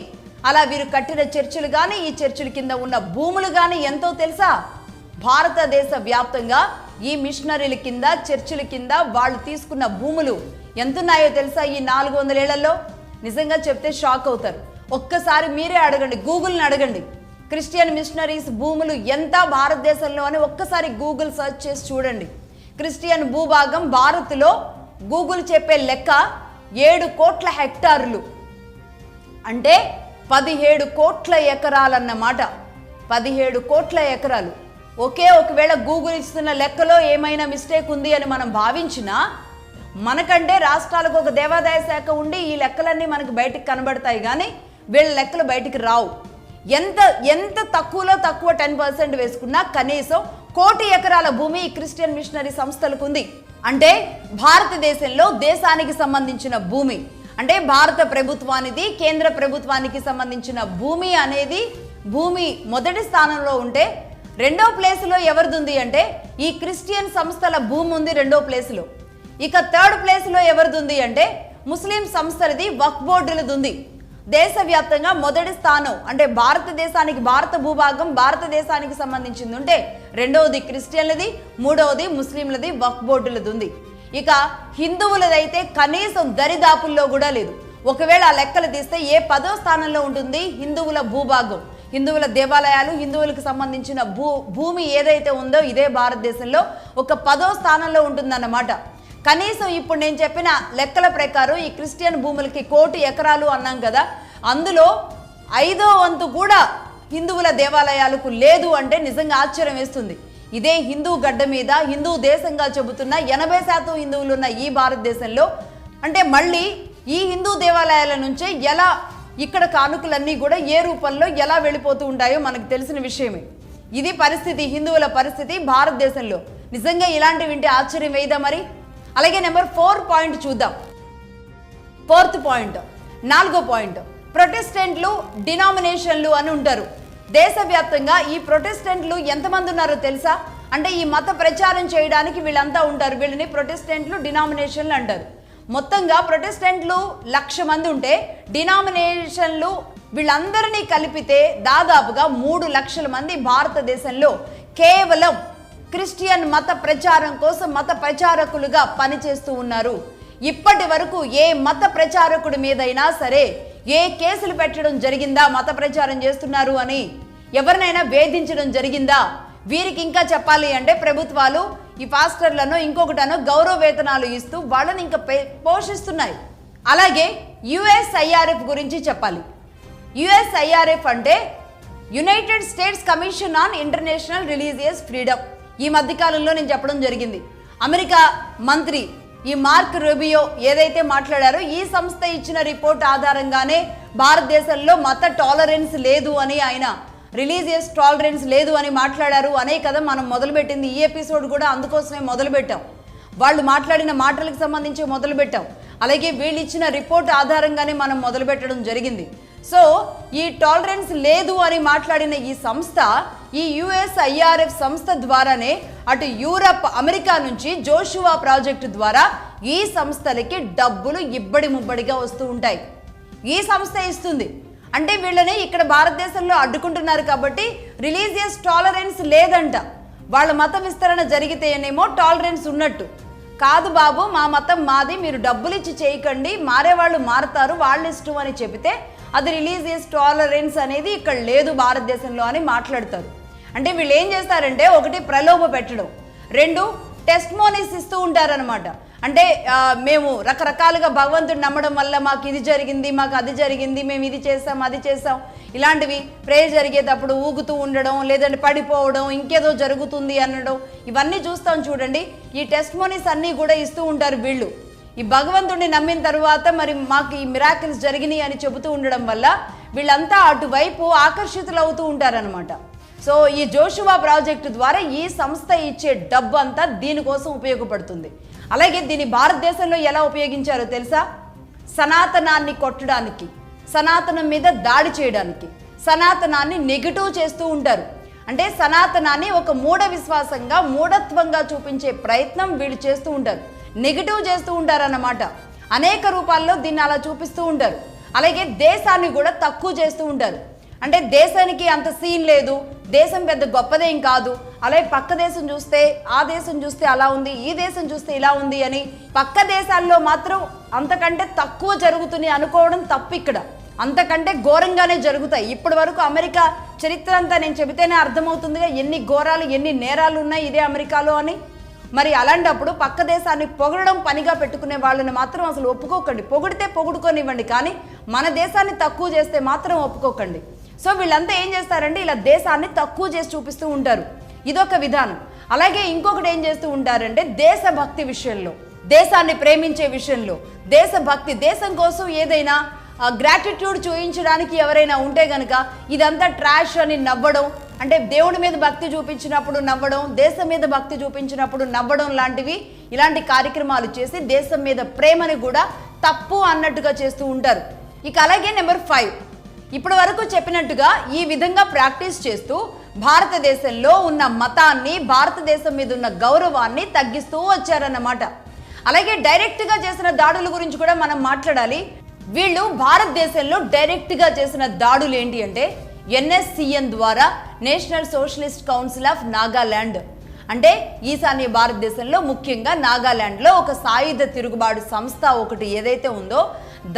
అలా వీరు కట్టిన చర్చిలు కానీ, ఈ చర్చిల కింద ఉన్న భూములు కానీ ఎంతో తెలుసా? భారతదేశ వ్యాప్తంగా ఈ మిషనరీల కింద, చర్చిల కింద వాళ్ళు తీసుకున్న భూములు ఎంతున్నాయో తెలుసా ఈ 400 ఏళ్లలో? నిజంగా చెప్తే షాక్ అవుతారు. ఒక్కసారి మీరే అడగండి, గూగుల్ని అడగండి, క్రిస్టియన్ మిషనరీస్ భూములు ఎంత భారతదేశంలో అని ఒక్కసారి గూగుల్ సెర్చ్ చేసి చూడండి. క్రిస్టియన్ భూభాగం భారత్లో గూగుల్ చెప్పే లెక్క 7 కోట్ల హెక్టార్లు, అంటే 17 కోట్ల ఎకరాలన్నమాట. 17 కోట్ల ఎకరాలు. ఒకవేళ గూగుల్ ఇస్తున్న లెక్కలో ఏమైనా మిస్టేక్ ఉంది అని మనం భావించినా, మనకంటే రాష్ట్రాలకు ఒక దేవాదాయ శాఖ ఉండి ఈ లెక్కలన్నీ మనకు బయటికి కనబడతాయి, కానీ వీళ్ళ లెక్కలు బయటికి రావు. ఎంత తక్కువలో తక్కువ 10% వేసుకున్నా కనీసం 1 కోటి ఎకరాల భూమి ఈ క్రిస్టియన్ మిషనరీ సంస్థలకు ఉంది. అంటే భారతదేశంలో దేశానికి సంబంధించిన భూమి, అంటే భారత ప్రభుత్వానికి కేంద్ర ప్రభుత్వానికి సంబంధించిన భూమి అనేది భూమి మొదటి స్థానంలో ఉంటే, రెండో ప్లేస్లో ఎవరిది ఉంది అంటే ఈ క్రిస్టియన్ సంస్థల భూమి ఉంది రెండో ప్లేస్లో. ఇక థర్డ్ ప్లేస్లో ఎవరిది ఉంది అంటే ముస్లిం సంస్థలది వక్ఫ్ బోర్డులది ఉంది. దేశవ్యాప్తంగా మొదటి స్థానం అంటే భారతదేశానికి భారత భూభాగం భారతదేశానికి సంబంధించింది ఉంటే రెండవది క్రిస్టియన్లది, మూడవది ముస్లింలది వక్ఫ్ బోర్డులది ఉంది. ఇక హిందువులదైతే కనీసం దరిదాపుల్లో కూడా లేదు. ఒకవేళ ఆ లెక్కలు తీస్తే ఏ 10వ స్థానంలో ఉంటుంది హిందువుల భూభాగం, హిందువుల దేవాలయాలు, హిందువులకు సంబంధించిన భూమి ఏదైతే ఉందో ఇదే భారతదేశంలో ఒక 10వ స్థానంలో ఉంటుందన్నమాట. కనీసం ఇప్పుడు నేను చెప్పిన లెక్కల ప్రకారం ఈ క్రిస్టియన్ భూములకి 1 కోటి ఎకరాలు అన్నాం కదా, అందులో 5వ వంతు కూడా హిందువుల దేవాలయాలకు లేదు అంటే నిజంగా ఆశ్చర్యం వేస్తుంది. ఇదే హిందూ గడ్డ మీద హిందూ దేశంగా చెబుతున్న 80% హిందువులు ఉన్న ఈ భారతదేశంలో అంటే మళ్ళీ ఈ హిందూ దేవాలయాల నుంచే ఎలా ఇక్కడ కానుకలన్నీ కూడా ఏ రూపంలో ఎలా వెళ్ళిపోతూ ఉంటాయో మనకు తెలిసిన విషయమే. ఇది పరిస్థితి, హిందువుల పరిస్థితి భారతదేశంలో. నిజంగా ఇలాంటి వింటే ఆశ్చర్యం వేయదా మరి? అలాగే నెంబర్ 4 పాయింట్ చూద్దాం. 4th పాయింట్, 4వ పాయింట్, ప్రొటెస్టెంట్లు డినామినేషన్లు అని ఉంటారు. దేశవ్యాప్తంగా ఈ ప్రొటెస్టెంట్లు ఎంతమంది ఉన్నారో తెలుసా? అంటే ఈ మత ప్రచారం చేయడానికి వీళ్ళంతా ఉంటారు. వీళ్ళని ప్రొటెస్టెంట్లు డినామినేషన్లు అంటారు. మొత్తంగా ప్రొటెస్టెంట్లు 1,00,000 మంది ఉంటే డినామినేషన్లు వీళ్ళందరినీ కలిపితే దాదాపుగా 3 లక్షల మంది భారతదేశంలో కేవలం క్రిస్టియన్ మత ప్రచారం కోసం మత ప్రచారకులుగా పనిచేస్తూ ఉన్నారు. ఇప్పటి వరకు ఏ మత ప్రచారకుడి మీదైనా సరే ఏ కేసులు పెట్టడం జరిగిందా మత ప్రచారం చేస్తున్నారు అని? ఎవరినైనా వేధించడం జరిగిందా? వీరికి ఇంకా చెప్పాలి అంటే ప్రభుత్వాలు ఈ పాస్టర్లను ఇంకొకటను గౌరవ వేతనాలు ఇస్తూ వాళ్ళని ఇంకా పోషిస్తున్నాయి. అలాగే యుఎస్ఐఆర్ఎఫ్ గురించి చెప్పాలి. యుఎస్ఐఆర్ఎఫ్ అంటే United states commission on international religious freedom. ఈ మధ్యకాలంలో నేను చెప్పడం జరిగింది. అమెరికా మంత్రి ఈ మార్క్ రూబియో ఏదైతే మాట్లాడారో ఈ సంస్థ ఇచ్చిన రిపోర్ట్ ఆధారంగానే భారతదేశంలో మత టాలరెన్స్ లేదు అని, ఆయన రిలీజియస్ టాలరెన్స్ లేదు అని మాట్లాడారు అనే కదా మనం మొదలుపెట్టింది. ఈ ఎపిసోడ్ కూడా అందుకోసమే మొదలుపెట్టాం. వాళ్ళు మాట్లాడిన మాటలకు సంబంధించి మొదలుపెట్టాం. అలాగే వీళ్ళు ఇచ్చిన రిపోర్ట్ ఆధారంగానే మనం మొదలుపెట్టడం జరిగింది. సో ఈ టాలరెన్స్ లేదు అని మాట్లాడిన ఈ సంస్థ, ఈ యుఎస్ఐఆర్ఎఫ్ సంస్థ ద్వారానే అటు యూరప్, అమెరికా నుంచి జోషువా ప్రాజెక్టు ద్వారా ఈ సంస్థలకి డబ్బులు ఇబ్బడి ముబ్బడిగా వస్తూ ఉంటాయి. ఈ సంస్థ ఇస్తుంది. అంటే వీళ్ళని ఇక్కడ భారతదేశంలో అడ్డుకుంటున్నారు కాబట్టి రిలీజియస్ టాలరెన్స్ లేదంట. వాళ్ళ మత విస్తరణ జరిగితేనేమో టాలరెన్స్ ఉన్నట్టు. కాదు బాబు, మా మతం మాది, మీరు డబ్బులు ఇచ్చి చేయకండి, మారేవాళ్ళు మారుతారు, వాళ్ళ ఇష్టం అని చెబితే అది రిలీజియస్ టాలరెన్స్ అనేది ఇక్కడ లేదు భారతదేశంలో అని మాట్లాడతారు. అంటే వీళ్ళు ఏం చేస్తారంటే, 1 ప్రలోభ పెట్టడం, 2 టెస్టిమోనీస్ ఇస్తూ ఉంటారనమాట. అంటే మేము రకరకాలుగా భగవంతుడిని నమ్మడం వల్ల మాకు ఇది జరిగింది, మాకు అది జరిగింది, మేము ఇది చేసాం అది చేసాం, ఇలాంటివి ప్రేయర్ జరిగేటప్పుడు ఊగుతూ ఉండడం, లేదంటే పడిపోవడం, ఇంకేదో జరుగుతుంది అనడం, ఇవన్నీ చూస్తాం చూడండి. ఈ టెస్టిమోనీస్ అన్నీ కూడా ఇస్తూ ఉంటారు వీళ్ళు. ఈ భగవంతుడిని నమ్మిన తర్వాత మరి మాకు ఈ మిరాకిల్స్ జరిగినాయి అని చెబుతూ ఉండడం వల్ల వీళ్ళంతా అటువైపు ఆకర్షితులు అవుతూ ఉంటారనమాట. సో ఈ జోషువా ప్రాజెక్టు ద్వారా ఈ సంస్థ ఇచ్చే డబ్బు అంతా దీనికోసం ఉపయోగపడుతుంది. అలాగే దీన్ని భారతదేశంలో ఎలా ఉపయోగించారో తెలుసా? సనాతనాన్ని కొట్టడానికి, సనాతనం మీద దాడి చేయడానికి, సనాతనాన్ని నెగిటివ్ చేస్తూ ఉంటారు. అంటే సనాతనాన్ని ఒక మూఢ విశ్వాసంగా, మూఢత్వంగా చూపించే ప్రయత్నం వీళ్ళు చేస్తూ ఉంటారు, నెగిటివ్ చేస్తూ ఉంటారన్నమాట. అనేక రూపాల్లో దీన్ని అలా చూపిస్తూ ఉంటారు. అలాగే దేశాన్ని కూడా తక్కువ చేస్తూ ఉంటారు. అంటే దేశానికి అంత సీన్ లేదు, దేశం పెద్ద గొప్పదేం కాదు, అలాగే పక్క దేశం చూస్తే ఆ దేశం చూస్తే అలా ఉంది, ఈ దేశం చూస్తే ఇలా ఉంది అని పక్క దేశాల్లో మాత్రం అంతకంటే తక్కువ జరుగుతుంది అనుకోవడం తప్పు. ఇక్కడ అంతకంటే ఘోరంగానే జరుగుతాయి. ఇప్పటి వరకు అమెరికా చరిత్ర అంతా నేను చెబితేనే అర్థమవుతుందిగా ఎన్ని ఘోరాలు, ఎన్ని నేరాలు ఉన్నాయి ఇదే అమెరికాలో అని. మరి అలాంటప్పుడు పక్క దేశాన్ని పొగడడం పనిగా పెట్టుకునే వాళ్ళని మాత్రం అసలు ఒప్పుకోకండి. పొగిడితే పొగుడుకొనివ్వండి, కానీ మన దేశాన్ని తక్కువ చేస్తే మాత్రం ఒప్పుకోకండి. సో వీళ్ళంతా ఏం చేస్తారంటే ఇలా దేశాన్ని తక్కువ చేసి చూపిస్తూ ఉంటారు. ఇదొక విధానం. అలాగే ఇంకొకటి ఏం చేస్తూ ఉంటారంటే దేశభక్తి విషయంలో, దేశాన్ని ప్రేమించే విషయంలో, దేశభక్తి, దేశం కోసం ఏదైనా గ్రాటిట్యూడ్ చూపించడానికి ఎవరైనా ఉంటే గనక ఇదంతా ట్రాష్ అని నవ్వడం, అంటే దేవుడి మీద భక్తి చూపించినప్పుడు నవ్వడం, దేశం మీద భక్తి చూపించినప్పుడు నవ్వడం లాంటివి ఇలాంటి కార్యక్రమాలు చేసి దేశం మీద ప్రేమని కూడా తప్పు అన్నట్టుగా చేస్తూ ఉంటారు. ఇక అలాగే నెంబర్ 5, ఇప్పటి వరకు చెప్పినట్టుగా ఈ విధంగా ప్రాక్టీస్ చేస్తూ భారతదేశంలో ఉన్న మతాన్ని, భారతదేశం మీద ఉన్న గౌరవాన్ని తగ్గిస్తూ వచ్చారన్నమాట. అలాగే డైరెక్ట్గా చేసిన దాడుల గురించి కూడా మనం మాట్లాడాలి. వీళ్ళు భారతదేశంలో డైరెక్ట్గా చేసిన దాడులు ఏంటి అంటే NSCN ద్వారా national socialist council of Nagaland, అంటే ఈశాన్య భారతదేశంలో ముఖ్యంగా నాగాలాండ్లో ఒక సాయుధ తిరుగుబాటు సంస్థ ఒకటి ఏదైతే ఉందో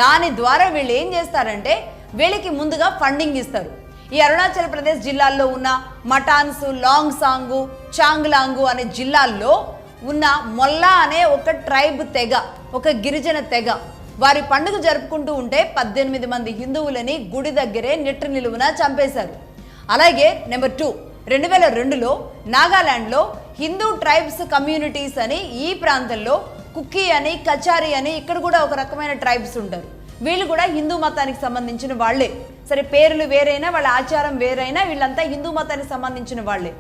దాని ద్వారా వీళ్ళు ఏం చేస్తారంటే వీళ్ళకి ముందుగా ఫండింగ్ ఇస్తారు. ఈ అరుణాచల్ ప్రదేశ్ జిల్లాల్లో ఉన్న మటాన్స్, లాంగ్ సాంగు, చాంగ్లాంగు అనే జిల్లాల్లో ఉన్న మొల్లా అనే ఒక ట్రైబ్ తెగ, ఒక గిరిజన తెగ వారి పండుగ జరుపుకుంటూ ఉంటే 18 మంది హిందువులని గుడి దగ్గరే నిట్ట నిలువున చంపేశారు. అలాగే నెంబర్ 2, 2002లో నాగాలాండ్లో హిందూ ట్రైబ్స్ కమ్యూనిటీస్ అని ఈ ప్రాంతంలో కుక్కీ అని, కచారి అని ఇక్కడ కూడా ఒక రకమైన ట్రైబ్స్ ఉంటారు. వీళ్ళు కూడా హిందూ మతానికి సంబంధించిన వాళ్లే. సరే పేర్లు వేరైనా వాళ్ళ ఆచారం వేరైనా వీళ్ళంతా హిందూ మతానికి సంబంధించిన వాళ్లే.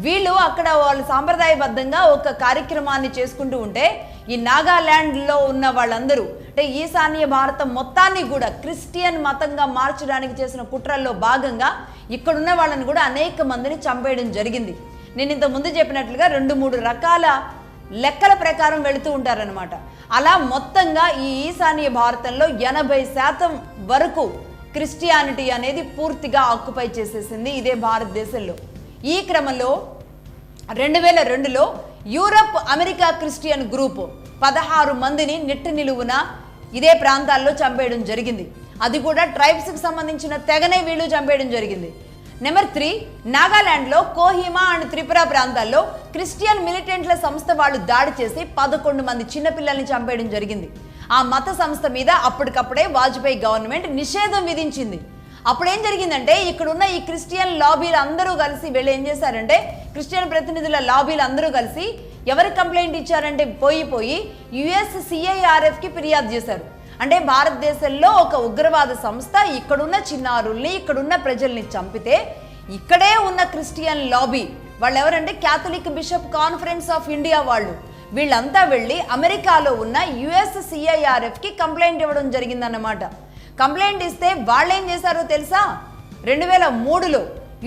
వీళ్ళు అక్కడ వాళ్ళు సాంప్రదాయబద్ధంగా ఒక కార్యక్రమాన్ని చేసుకుంటూ ఉంటే ఈ నాగాలాండ్లో ఉన్న వాళ్ళందరూ అంటే ఈశాన్య భారతం మొత్తాన్ని కూడా క్రిస్టియన్ మతంగా మార్చడానికి చేసిన కుట్రల్లో భాగంగా ఇక్కడున్న వాళ్ళని కూడా అనేక మందిని చంపేయడం జరిగింది. నేను ఇంత ముందు చెప్పినట్లుగా 2-3 రకాల లెక్కల ప్రకారం వెళుతూ ఉంటారనమాట. అలా మొత్తంగా ఈ ఈశాన్య భారతంలో 80% వరకు క్రిస్టియానిటీ అనేది పూర్తిగా ఆక్యుపై చేసేసింది ఇదే భారతదేశంలో. ఈ క్రమంలో 2002లో యూరప్ అమెరికా క్రిస్టియన్ గ్రూప్ 16 మందిని నిట్ట నిలువున ఇదే ప్రాంతాల్లో చంపేయడం జరిగింది. అది కూడా ట్రైబ్స్కి సంబంధించిన తెగనే వీళ్ళు చంపేయడం జరిగింది. నెంబర్ 3, నాగాలాండ్లో కోహిమా అండ్ త్రిపుర ప్రాంతాల్లో క్రిస్టియన్ మిలిటెంట్ల సంస్థ వాళ్ళు దాడి చేసి 11 మంది చిన్నపిల్లల్ని చంపేయడం జరిగింది. ఆ మత సంస్థ మీద అప్పటికప్పుడే వాజ్పేయి గవర్నమెంట్ నిషేధం విధించింది. అప్పుడేం జరిగిందంటే ఇక్కడున్న ఈ క్రిస్టియన్ లాబీలు అందరూ కలిసి వీళ్ళు ఏం చేశారంటే క్రిస్టియన్ ప్రతినిధుల లాబీలు అందరూ కలిసి ఎవరికి కంప్లైంట్ ఇచ్చారంటే పోయి USCIRFకి ఫిర్యాదు చేశారు. అంటే భారతదేశంలో ఒక ఉగ్రవాద సంస్థ ఇక్కడున్న చిన్నారుల్ని, ఇక్కడున్న ప్రజల్ని చంపితే ఇక్కడే ఉన్న క్రిస్టియన్ లాబీ వాళ్ళు ఎవరంటే Catholic bishop conference of India వీళ్ళంతా వెళ్ళి అమెరికాలో ఉన్న USCIRFకి కంప్లైంట్ ఇవ్వడం జరిగిందన్నమాట. కంప్లైంట్ ఇస్తే వాళ్ళు ఏం చేశారో తెలుసా? 2003లో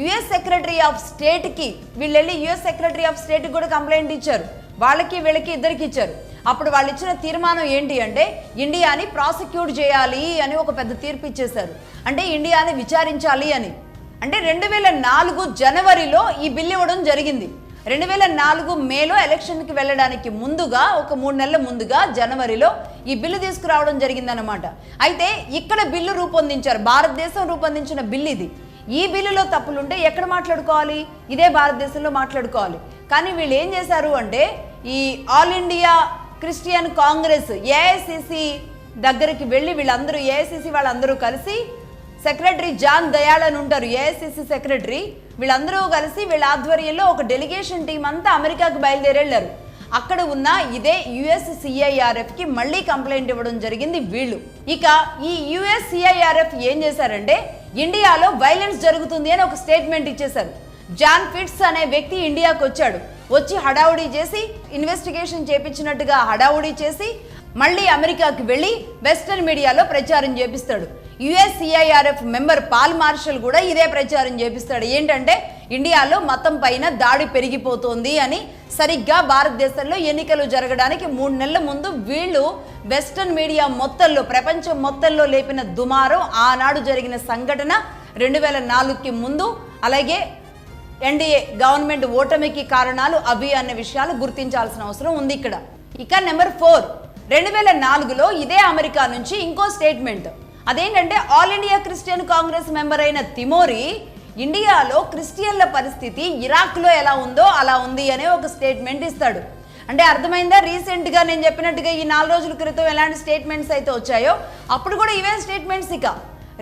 US సెక్రటరీ ఆఫ్ స్టేట్కి వీళ్ళు వెళ్ళి US సెక్రటరీ ఆఫ్ స్టేట్కి కూడా కంప్లైంట్ ఇచ్చారు. వాళ్ళకి వీళ్ళకి ఇద్దరికి ఇచ్చారు. అప్పుడు వాళ్ళు ఇచ్చిన తీర్మానం ఏంటి అంటే ఇండియాని ప్రాసిక్యూట్ చేయాలి అని ఒక పెద్ద తీర్పు ఇచ్చేశారు. అంటే ఇండియాని విచారించాలి అని. అంటే 2004 జనవరిలో ఈ బిల్ ఇవ్వడం జరిగింది. 2004 మేలో ఎలక్షన్కి వెళ్ళడానికి ముందుగా ఒక 3 నెలల ముందుగా జనవరిలో ఈ బిల్లు తీసుకురావడం జరిగిందన్నమాట. అయితే ఇక్కడ బిల్లు రూపొందించారు, భారతదేశం రూపొందించిన బిల్లు ఇది. ఈ బిల్లులో తప్పులుంటే ఎక్కడ మాట్లాడుకోవాలి? ఇదే భారతదేశంలో మాట్లాడుకోవాలి. కానీ వీళ్ళు ఏం చేశారు అంటే ఈ all India Christian Congress AICC దగ్గరికి వెళ్ళి వీళ్ళందరూ AICC వాళ్ళందరూ కలిసి సెక్రటరీ జాన్ దయాళ్ అని ఉంటారు AICC సెక్రటరీ, వీళ్ళందరూ కలిసి వీళ్ళ ఆధ్వర్యంలో ఒక డెలిగేషన్ టీం అంతా అమెరికాకు బయలుదేరెళ్ళారు. అక్కడ ఉన్న ఇదే USCIRFకి మళ్ళీ కంప్లైంట్ ఇవ్వడం జరిగింది వీళ్ళు. ఇక ఈ USCIRF ఏం చేశారంటే ఇండియాలో వైలెన్స్ జరుగుతుంది అని ఒక స్టేట్మెంట్ ఇచ్చేశారు. జాన్ ఫిట్స్ అనే వ్యక్తి ఇండియాకు వచ్చి హడావుడి చేసి ఇన్వెస్టిగేషన్ చేపించినట్టుగా హడావుడి చేసి మళ్ళీ అమెరికాకి వెళ్ళి వెస్టర్న్ మీడియాలో ప్రచారం చేపిస్తాడు. USCIRF మెంబర్ పాల్ మార్షల్ కూడా ఇదే ప్రచారం చేపిస్తాడు. ఏంటంటే ఇండియాలో మతం పైన దాడి పెరిగిపోతుంది అని. సరిగ్గా భారతదేశంలో ఎన్నికలు జరగడానికి 3 నెలల ముందు వీళ్ళు వెస్టర్న్ మీడియా మొత్తంలో, ప్రపంచం మొత్తంలో లేపిన దుమారం, ఆనాడు జరిగిన సంఘటన 2004కి ముందు, అలాగే NDA గవర్నమెంట్ ఓటమికి కారణాలు అవి అనే విషయాలు గుర్తించాల్సిన అవసరం ఉంది ఇక్కడ. ఇక నెంబర్ 4, 2004లో ఇదే అమెరికా నుంచి ఇంకో స్టేట్మెంట్. అదేంటంటే all India Christian Congress member అయిన తిమోరీ ఇండియాలో క్రిస్టియన్ల పరిస్థితి ఇరాక్లో ఎలా ఉందో అలా ఉంది అనే ఒక స్టేట్మెంట్ ఇస్తాడు. అంటే అర్థమైందా? రీసెంట్గా నేను చెప్పినట్టుగా ఈ 4 రోజుల క్రితం ఎలాంటి స్టేట్మెంట్స్ అయితే వచ్చాయో అప్పుడు కూడా ఇవే స్టేట్మెంట్స్. ఇక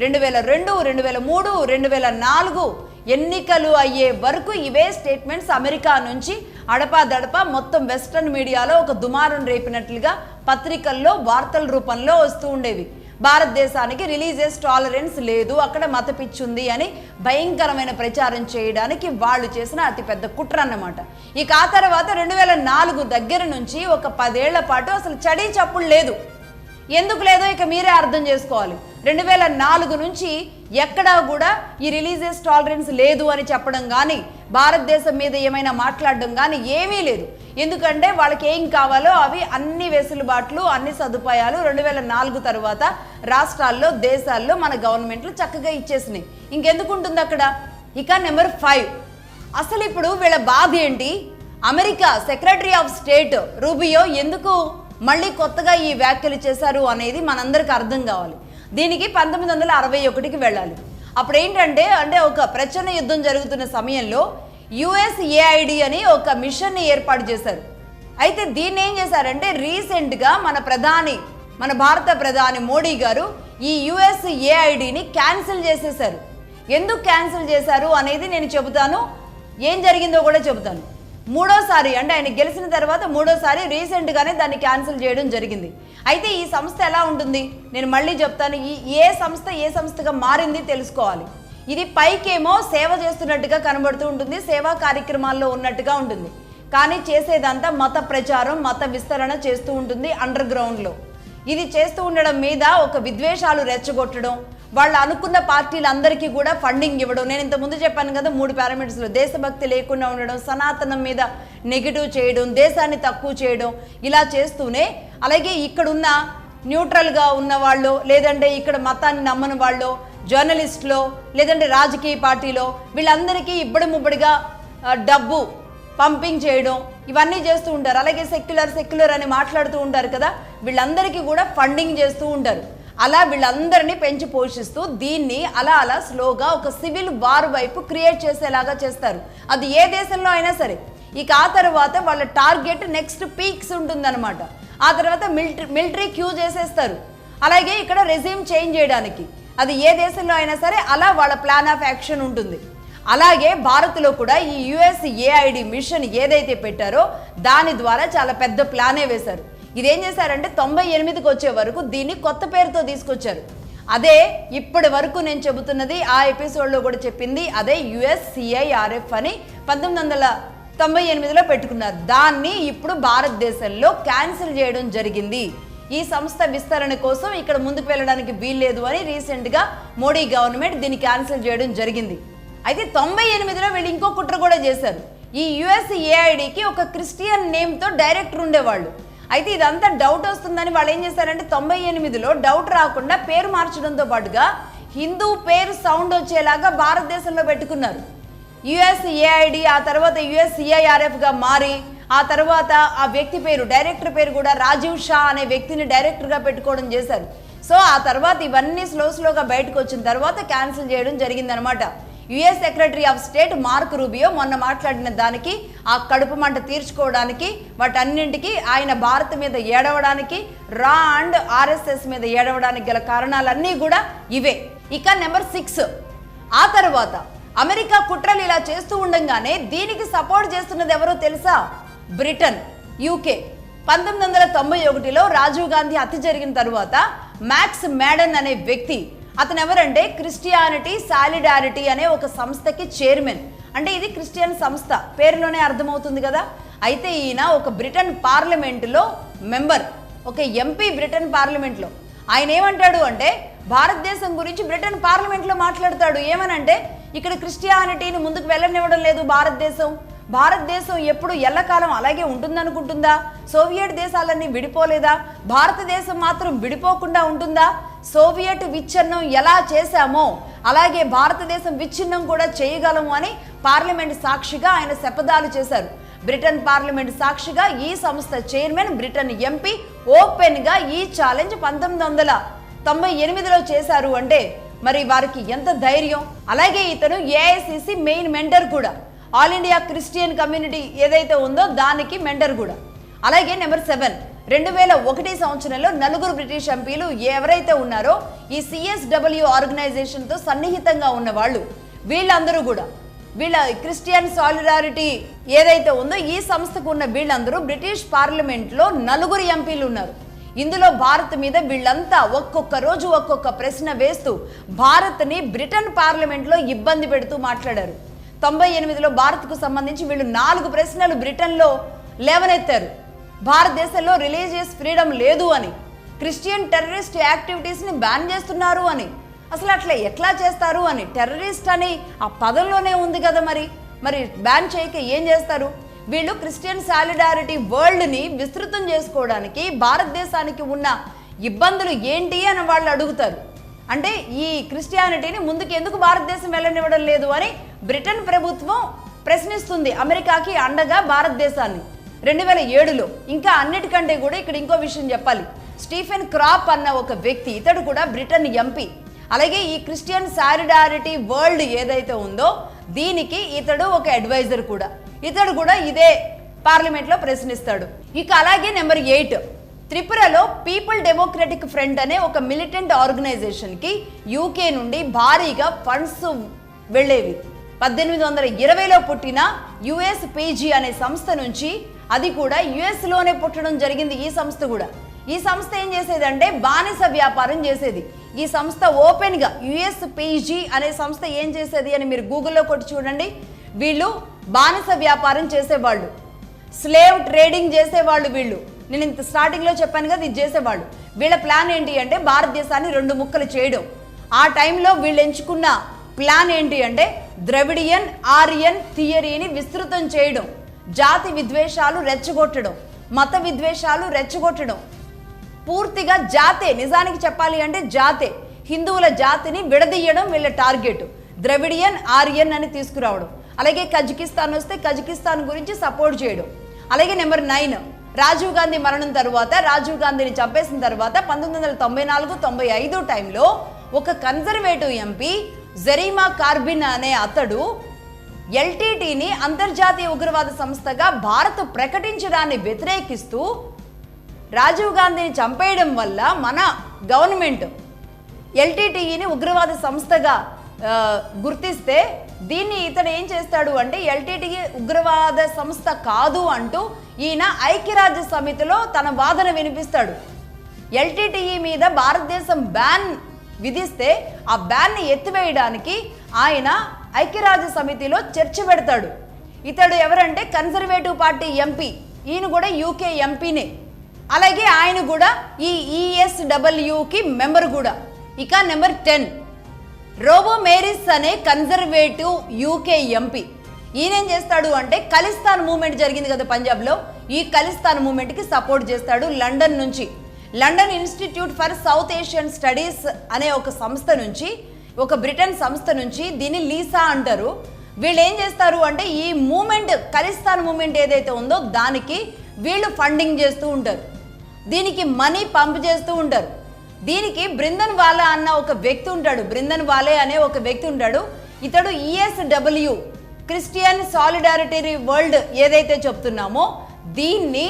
2002, 2003, 2004 ఎన్నికలు అయ్యే వరకు ఇవే స్టేట్మెంట్స్ అమెరికా నుంచి అడపాదడపా మొత్తం వెస్టర్న్ మీడియాలో ఒక దుమారం రేపినట్లుగా పత్రికల్లో వార్తల రూపంలో వస్తూ ఉండేవి. భారతదేశానికి రిలీజియస్ టాలరెన్స్ లేదు, అక్కడ మత పిచ్చి ఉంది అని భయంకరమైన ప్రచారం చేయడానికి వాళ్ళు చేసిన అతిపెద్ద కుట్ర అన్నమాట. ఇక ఆ తర్వాత 2004 దగ్గర నుంచి ఒక 10 ఏళ్ల పాటు అసలు చడీ చప్పుడు లేదు. ఎందుకు లేదో ఇక మీరే అర్థం చేసుకోవాలి. 2004 నుంచి ఎక్కడా కూడా ఈ రిలీజియస్ టాలరెన్స్ లేదు అని చెప్పడం కానీ, భారతదేశం మీద ఏమైనా మాట్లాడడం కానీ ఏమీ లేదు. ఎందుకంటే వాళ్ళకి ఏం కావాలో అవి అన్ని వెసులుబాట్లు, అన్ని సదుపాయాలు 2004 తర్వాత రాష్ట్రాల్లో, దేశాల్లో మన గవర్నమెంట్లు చక్కగా ఇచ్చేసినాయి. ఇంకెందుకు ఉంటుంది అక్కడ. ఇక నెంబర్ 5, అసలు ఇప్పుడు వీళ్ళ బాధ ఏంటి? America secretary of state Rubio ఎందుకు మళ్ళీ కొత్తగా ఈ వ్యాఖ్యలు చేశారు అనేది మనందరికి అర్థం కావాలి. దీనికి 1961కి వెళ్ళాలి. అప్పుడు ఏంటంటే ఒక ప్రచన్న యుద్ధం జరుగుతున్న సమయంలో USAID అని ఒక మిషన్ని ఏర్పాటు చేశారు. అయితే దీన్ని ఏం చేశారంటే రీసెంట్గా మన భారత ప్రధాని మోడీ గారు ఈ USAIDని క్యాన్సిల్ చేసేశారు. ఎందుకు క్యాన్సిల్ చేశారు అనేది నేను చెబుతాను, ఏం జరిగిందో కూడా చెబుతాను. మూడోసారి అంటే ఆయన గెలిచిన తర్వాత మూడోసారి రీసెంట్గానే దాన్ని క్యాన్సిల్ చేయడం జరిగింది. అయితే ఈ సంస్థ ఎలా ఉంటుంది నేను మళ్ళీ చెప్తాను. ఏ సంస్థగా మారింది తెలుసుకోవాలి. ఇది పైకేమో సేవ చేస్తున్నట్టుగా కనబడుతూ ఉంటుంది, సేవా కార్యక్రమాల్లో ఉన్నట్టుగా ఉంటుంది. కానీ చేసేదంతా మత ప్రచారం, మత విస్తరణ చేస్తూ ఉంటుంది అండర్ గ్రౌండ్లో. ఇది చేస్తూ ఉండడం మీద ఒక విద్వేషాలు రెచ్చగొట్టడం, వాళ్ళు అనుకున్న పార్టీలందరికీ కూడా ఫండింగ్ ఇవ్వడం. నేను ఇంతకుముందు చెప్పాను కదా 3 పారామీటర్స్లో, దేశభక్తి లేకుండా ఉండడం, సనాతనం మీద నెగిటివ్ చేయడం, దేశాన్ని తక్కువ చేయడం, ఇలా చేస్తూనే అలాగే ఇక్కడున్న న్యూట్రల్గా ఉన్న వాళ్ళు, లేదంటే ఇక్కడ మతాన్ని నమ్మని వాళ్ళు, జర్నలిస్టులో, లేదంటే రాజకీయ పార్టీలో వీళ్ళందరికీ ఇబ్బడిముబ్బడిగా డబ్బు పంపింగ్ చేయడం, ఇవన్నీ చేస్తూ ఉంటారు. అలాగే సెక్యులర్ అని మాట్లాడుతూ ఉంటారు కదా, వీళ్ళందరికీ కూడా ఫండింగ్ చేస్తూ ఉంటారు. అలా వీళ్ళందరినీ పెంచి పోషిస్తూ దీన్ని అలా స్లోగా ఒక సివిల్ వార్ వైపు క్రియేట్ చేసేలాగా చేస్తారు. అది ఏ దేశంలో అయినా సరే. ఇక ఆ తర్వాత వాళ్ళ టార్గెట్ నెక్స్ట్ పీక్స్ ఉంటుందన్నమాట. ఆ తర్వాత మిలిటరీ క్యూ చేసేస్తారు. అలాగే ఇక్కడ రెజ్యూమ్ చేంజ్ చేయడానికి అది ఏ దేశంలో అయినా సరే అలా వాళ్ళ ప్లాన్ ఆఫ్ యాక్షన్ ఉంటుంది. అలాగే భారత్లో కూడా ఈ USAID మిషన్ ఏదైతే పెట్టారో దాని ద్వారా చాలా పెద్ద ప్లానే వేశారు. ఇదేం చేశారంటే 98కి వచ్చే వరకు దీన్ని కొత్త పేరుతో తీసుకొచ్చారు. అదే ఇప్పటి వరకు నేను చెబుతున్నది, ఆ ఎపిసోడ్లో కూడా చెప్పింది అదే USCIRF అని 1998లో పెట్టుకున్నారు. దాన్ని ఇప్పుడు భారతదేశంలో క్యాన్సిల్ చేయడం జరిగింది. ఈ సంస్థ విస్తరణ కోసం ఇక్కడ ముందుకు వెళ్ళడానికి వీల్లేదు అని రీసెంట్గా మోడీ గవర్నమెంట్ దీన్ని క్యాన్సిల్ చేయడం జరిగింది. అయితే 98లో వీళ్ళు ఇంకో కుట్ర కూడా చేశారు. ఈ USAIDకి ఒక క్రిస్టియన్ నేమ్తో డైరెక్టర్ ఉండేవాళ్ళు. అయితే ఇదంతా డౌట్ వస్తుందని వాళ్ళు ఏం చేశారంటే 98లో డౌట్ రాకుండా పేరు మార్చడంతో పాటుగా హిందూ పేరు సౌండ్ వచ్చేలాగా భారతదేశంలో పెట్టుకున్నారు. USAID ఆ తర్వాత USCIRFగా మారి ఆ తర్వాత ఆ వ్యక్తి పేరు, డైరెక్టర్ పేరు కూడా రాజీవ్ షా అనే వ్యక్తిని డైరెక్టర్గా పెట్టుకోవడం చేశారు. సో ఆ తర్వాత ఇవన్నీ స్లోగా బయటకు వచ్చిన తర్వాత క్యాన్సిల్ చేయడం జరిగిందనమాట. US secretary of state mark Rubio మొన్న మాట్లాడిన దానికి, ఆ కడుపు మంట తీర్చుకోవడానికి, వాటన్నింటికి ఆయన భారత్ మీద ఏడవడానికి, రా అండ్ RSS మీద ఏడవడానికి గల కారణాలన్నీ కూడా ఇవే. ఇక నెంబర్ 6, ఆ తర్వాత అమెరికా కుట్రలు ఇలా చేస్తూ ఉండగానే దీనికి సపోర్ట్ చేస్తున్నది ఎవరో తెలుసా? Britain, UK. 1991లో రాజీవ్ గాంధీ హత్య జరిగిన తర్వాత మ్యాక్స్ మేడన్ అనే వ్యక్తి, అతను ఎవరంటే క్రిస్టియానిటీ సాలిడారిటీ అనే ఒక సంస్థకి చైర్మన్. అంటే ఇది క్రిస్టియన్ సంస్థ, పేరులోనే అర్థమవుతుంది కదా. అయితే ఈయన ఒక బ్రిటన్ పార్లమెంటులో మెంబర్, ఒక MP బ్రిటన్ పార్లమెంట్లో. ఆయన ఏమంటాడు అంటే భారతదేశం గురించి బ్రిటన్ పార్లమెంట్లో మాట్లాడతాడు. ఏమనంటే ఇక్కడ క్రిస్టియానిటీని ముందుకు వెళ్ళనివ్వడం లేదు భారతదేశం ఎప్పుడు ఎల్లకాలం అలాగే ఉంటుందనుకుంటుందా? సోవియట్ దేశాలన్నీ విడిపోలేదా? భారతదేశం మాత్రం విడిపోకుండా ఉంటుందా? సోవియట్ విచ్ఛిన్నం ఎలా చేశామో అలాగే భారతదేశం విచ్ఛిన్నం కూడా చేయగలము అని పార్లమెంట్ సాక్షిగా ఆయన శపథాలు చేశారు. బ్రిటన్ పార్లమెంట్ సాక్షిగా ఈ సంస్థ చైర్మన్, బ్రిటన్ MP ఓపెన్గా ఈ ఛాలెంజ్ 1998లో చేశారు. అంటే మరి వారికి ఎంత ధైర్యం. అలాగే ఇతను AICC మెయిన్ మెంటర్ కూడా, ఆల్ ఇండియా క్రిస్టియన్ కమ్యూనిటీ ఏదైతే ఉందో దానికి మెంటర్ కూడా. అలాగే నెంబర్ 7, 2001 సంవత్సరంలో 4 బ్రిటిష్ ఎంపీలు ఎవరైతే ఉన్నారో ఈ CSW ఆర్గనైజేషన్తో సన్నిహితంగా ఉన్న వాళ్ళు, వీళ్ళందరూ కూడా వీళ్ళ క్రిస్టియన్ సాలిడారిటీ ఏదైతే ఉందో ఈ సంస్థకు ఉన్న వీళ్ళందరూ బ్రిటిష్ పార్లమెంట్లో 4 ఎంపీలు ఉన్నారు. ఇందులో భారత్ మీద వీళ్ళంతా ఒక్కొక్క రోజు ఒక్కొక్క ప్రశ్న వేస్తూ భారత్ని బ్రిటన్ పార్లమెంట్లో ఇబ్బంది పెడుతూ మాట్లాడారు. 98లో భారత్కు సంబంధించి వీళ్ళు 4 ప్రశ్నలు బ్రిటన్లో లేవనెత్తారు. భారతదేశంలో రిలీజియస్ ఫ్రీడమ్ లేదు అని, క్రిస్టియన్ టెర్రరిస్ట్ యాక్టివిటీస్ని బ్యాన్ చేస్తున్నారు అని. అసలు అట్లా ఎట్లా చేస్తారు అని, టెర్రరిస్ట్ అని ఆ పదంలోనే ఉంది కదా, మరి బ్యాన్ చేయక ఏం చేస్తారు? వీళ్ళు క్రిస్టియన్ సాలిడారిటీ వరల్డ్ని విస్తృతం చేసుకోవడానికి భారతదేశానికి ఉన్న ఇబ్బందులు ఏంటి అని వాళ్ళు అడుగుతారు. అంటే ఈ క్రిస్టియానిటీని ముందుకు ఎందుకు భారతదేశం వెళ్ళనివ్వడం లేదు అని బ్రిటన్ ప్రభుత్వం ప్రశ్నిస్తుంది అమెరికాకి అండగా భారతదేశాన్ని 2007లో. ఇంకా అన్నిటికంటే కూడా ఇక్కడ ఇంకో విషయం చెప్పాలి. స్టీఫెన్ క్రాప్ అన్న ఒక వ్యక్తి, ఇతడు కూడా బ్రిటన్ ఎంపీ. అలాగే ఈ క్రిస్టియన్ సాలిడారిటీ వరల్డ్ ఏదైతే ఉందో దీనికి ఇతడు ఒక అడ్వైజర్ కూడా. ఇతడు కూడా ఇదే పార్లమెంట్లో ప్రశ్నిస్తాడు. ఇక అలాగే నెంబర్ 8, త్రిపురలో పీపుల్ డెమోక్రటిక్ ఫ్రంట్ అనే ఒక మిలిటెంట్ ఆర్గనైజేషన్కి యూకే నుండి భారీగా ఫండ్స్ వెళ్ళేవి. 1820లో పుట్టిన USPG అనే సంస్థ నుంచి, అది కూడా యుఎస్లోనే పుట్టడం జరిగింది ఈ సంస్థ కూడా. ఈ సంస్థ ఏం చేసేదంటే బానిస వ్యాపారం చేసేది. ఈ సంస్థ ఓపెన్గా USPG అనే సంస్థ ఏం చేసేది అని మీరు గూగుల్లో కొట్టి చూడండి. వీళ్ళు బానిస వ్యాపారం చేసేవాళ్ళు, స్లేవ్ ట్రేడింగ్ చేసేవాళ్ళు వీళ్ళు. నేను ఇంత స్టార్టింగ్లో చెప్పాను కదా, ఇది చేసేవాళ్ళు. వీళ్ళ ప్లాన్ ఏంటి అంటే భారతదేశాన్ని 2 ముక్కలు చేయడం. ఆ టైంలో వీళ్ళు ఎంచుకున్న ప్లాన్ ఏంటి అంటే ద్రవిడియన్ ఆరియన్ థియరీని విస్తృతం చేయడం, జాతి విద్వేషాలు రెచ్చగొట్టడం, మత విద్వేషాలు రెచ్చగొట్టడం. పూర్తిగా జాతే, నిజానికి చెప్పాలి అంటే జాతే, హిందువుల జాతిని విడదీయడం వీళ్ళ టార్గెట్. ద్రవిడియన్ ఆరియన్ అని తీసుకురావడం. అలాగే కజకిస్తాన్ వస్తే కజకిస్తాన్ గురించి సపోర్ట్ చేయడం. అలాగే నెంబర్ 9, రాజీవ్ గాంధీ మరణం తర్వాత, రాజీవ్ గాంధీని చంపేసిన తర్వాత 1994-95 టైంలో ఒక కన్జర్వేటివ్ ఎంపీ జరీమా కార్బిన్ అనే అతడు LTTని అంతర్జాతీయ ఉగ్రవాద సంస్థగా భారత్ ప్రకటించడాన్ని వ్యతిరేకిస్తూ రాజీవ్ గాంధీని చంపేయడం వల్ల మన గవర్నమెంట్ LTTని ఉగ్రవాద సంస్థగా గుర్తిస్తే దీన్ని ఇతను ఏం చేస్తాడు అంటే LTT ఉగ్రవాద సంస్థ కాదు అంటూ ఈయన ఐక్యరాజ్య సమితిలో తన వాదన వినిపిస్తాడు. LTT మీద భారతదేశం బ్యాన్ విధిస్తే ఆ బ్యాన్ని ఎత్తివేయడానికి ఆయన ఐక్యరాజ్య సమితిలో చర్చ పెడతాడు. ఇతడు ఎవరంటే కన్జర్వేటివ్ పార్టీ ఎంపీ, ఈయన కూడా UK ఎంపీనే. అలాగే ఆయన కూడా ఈ ESWకి మెంబర్ కూడా. ఇక నెంబర్ 10, రోబో మేరిస్ అనే కన్జర్వేటివ్ UK ఎంపీ. ఈయనేం చేస్తాడు అంటే ఖలిస్తాన్ మూవ్మెంట్ జరిగింది కదా పంజాబ్లో, ఈ ఖలిస్తాన్ మూవ్మెంట్కి సపోర్ట్ చేస్తాడు. లండన్ నుంచి, London institute for south Asian studies అనే ఒక సంస్థ నుంచి, ఒక బ్రిటన్ సంస్థ నుంచి, దీన్ని లీసా అంటారు. వీళ్ళు ఏం చేస్తారు అంటే ఈ మూమెంట్, ఖలిస్తాన్ మూమెంట్ ఏదైతే ఉందో దానికి వీళ్ళు ఫండింగ్ చేస్తూ ఉంటారు, దీనికి మనీ పంప్ చేస్తూ ఉంటారు. దీనికి బ్రిందన్ వాలా అన్న ఒక వ్యక్తి ఉంటాడు, బ్రిందన్ వాలే అనే ఒక వ్యక్తి ఉంటాడు. ఇతడు ESW క్రిస్టియన్ సాలిడారిటీ వరల్డ్ ఏదైతే చెప్తున్నామో దీన్ని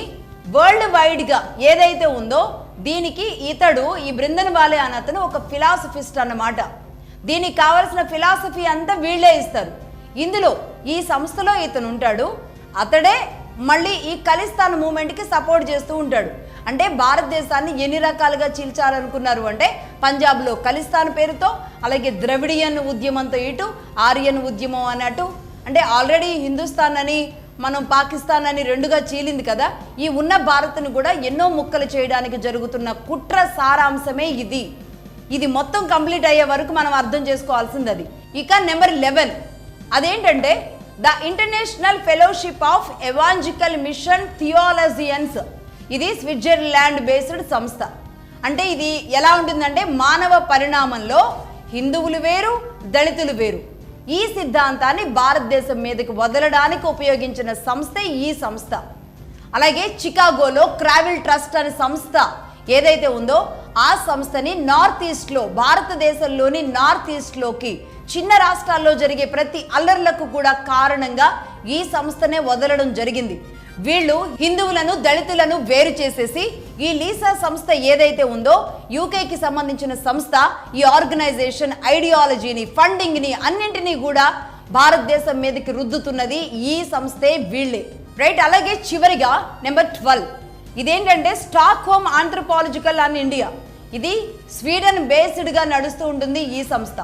వరల్డ్ వైడ్గా ఏదైతే ఉందో దీనికి ఇతడు, ఈ బ్రిందన్ వాలే అన్న అతను ఒక ఫిలాసఫిస్ట్ అన్నమాట. దీనికి కావాల్సిన ఫిలాసఫీ అంతా వీళ్ళే ఇస్తారు. ఇందులో ఈ సంస్థలో ఇతను ఉంటాడు. అతడే మళ్ళీ ఈ ఖలిస్తాన్ మూమెంట్కి సపోర్ట్ చేస్తూ ఉంటాడు. అంటే భారతదేశాన్ని ఎన్ని రకాలుగా చీల్చాలనుకున్నారు అంటే పంజాబ్లో ఖలిస్తాన్ పేరుతో, అలాగే ద్రవిడియన్ ఉద్యమంతో ఇటు, ఆరియన్ ఉద్యమం అన్నట్టు. అంటే ఆల్రెడీ హిందుస్థాన్ అని మనం పాకిస్తాన్ అని 2గా చీలింది కదా, ఈ ఉన్న భారత్ను కూడా ఎన్నో ముక్కలు చేయడానికి జరుగుతున్న కుట్ర సారాంశమే ఇది. ఇది మొత్తం కంప్లీట్ అయ్యే వరకు మనం అర్థం చేసుకోవాల్సింది అది. ఇక నెంబర్ 11, అదేంటంటే the International Fellowship of Evangelical Mission Theologians. ఇది స్విట్జర్లాండ్ బేస్డ్ సంస్థ. అంటే ఇది ఎలా ఉంటుందంటే మానవ పరిణామంలో హిందువులు వేరు, దళితులు వేరు. ఈ సిద్ధాంతాన్ని భారతదేశం మీదకి వదలడానికి ఉపయోగించిన సంస్థ ఈ సంస్థ. అలాగే చికాగోలో క్రావిల్ ట్రస్ట్ అనే సంస్థ ఏదైతే ఉందో ఆ సంస్థని నార్త్ ఈస్ట్లో, భారతదేశంలోని నార్త్ ఈస్ట్లోకి చిన్న రాష్ట్రాల్లో జరిగే ప్రతి అల్లర్లకు కూడా కారణంగా ఈ సంస్థనే వదలడం జరిగింది. వీళ్ళు హిందువులను దళితులను వేరు చేసేసి ఈ లీసా సంస్థ ఏదైతే ఉందో యూకేకి సంబంధించిన సంస్థ, ఈ ఆర్గనైజేషన్ ఐడియాలజీని, ఫండింగ్ని అన్నింటినీ కూడా భారతదేశం మీదకి రుద్దుతున్నది ఈ సంస్థే, వీళ్ళే, రైట్. అలాగే చివరిగా నెంబర్ 12, ఇదేంటంటే stock home anthropological and India, ఇది స్వీడన్ బేస్డ్గా నడుస్తూ ఉంటుంది ఈ సంస్థ.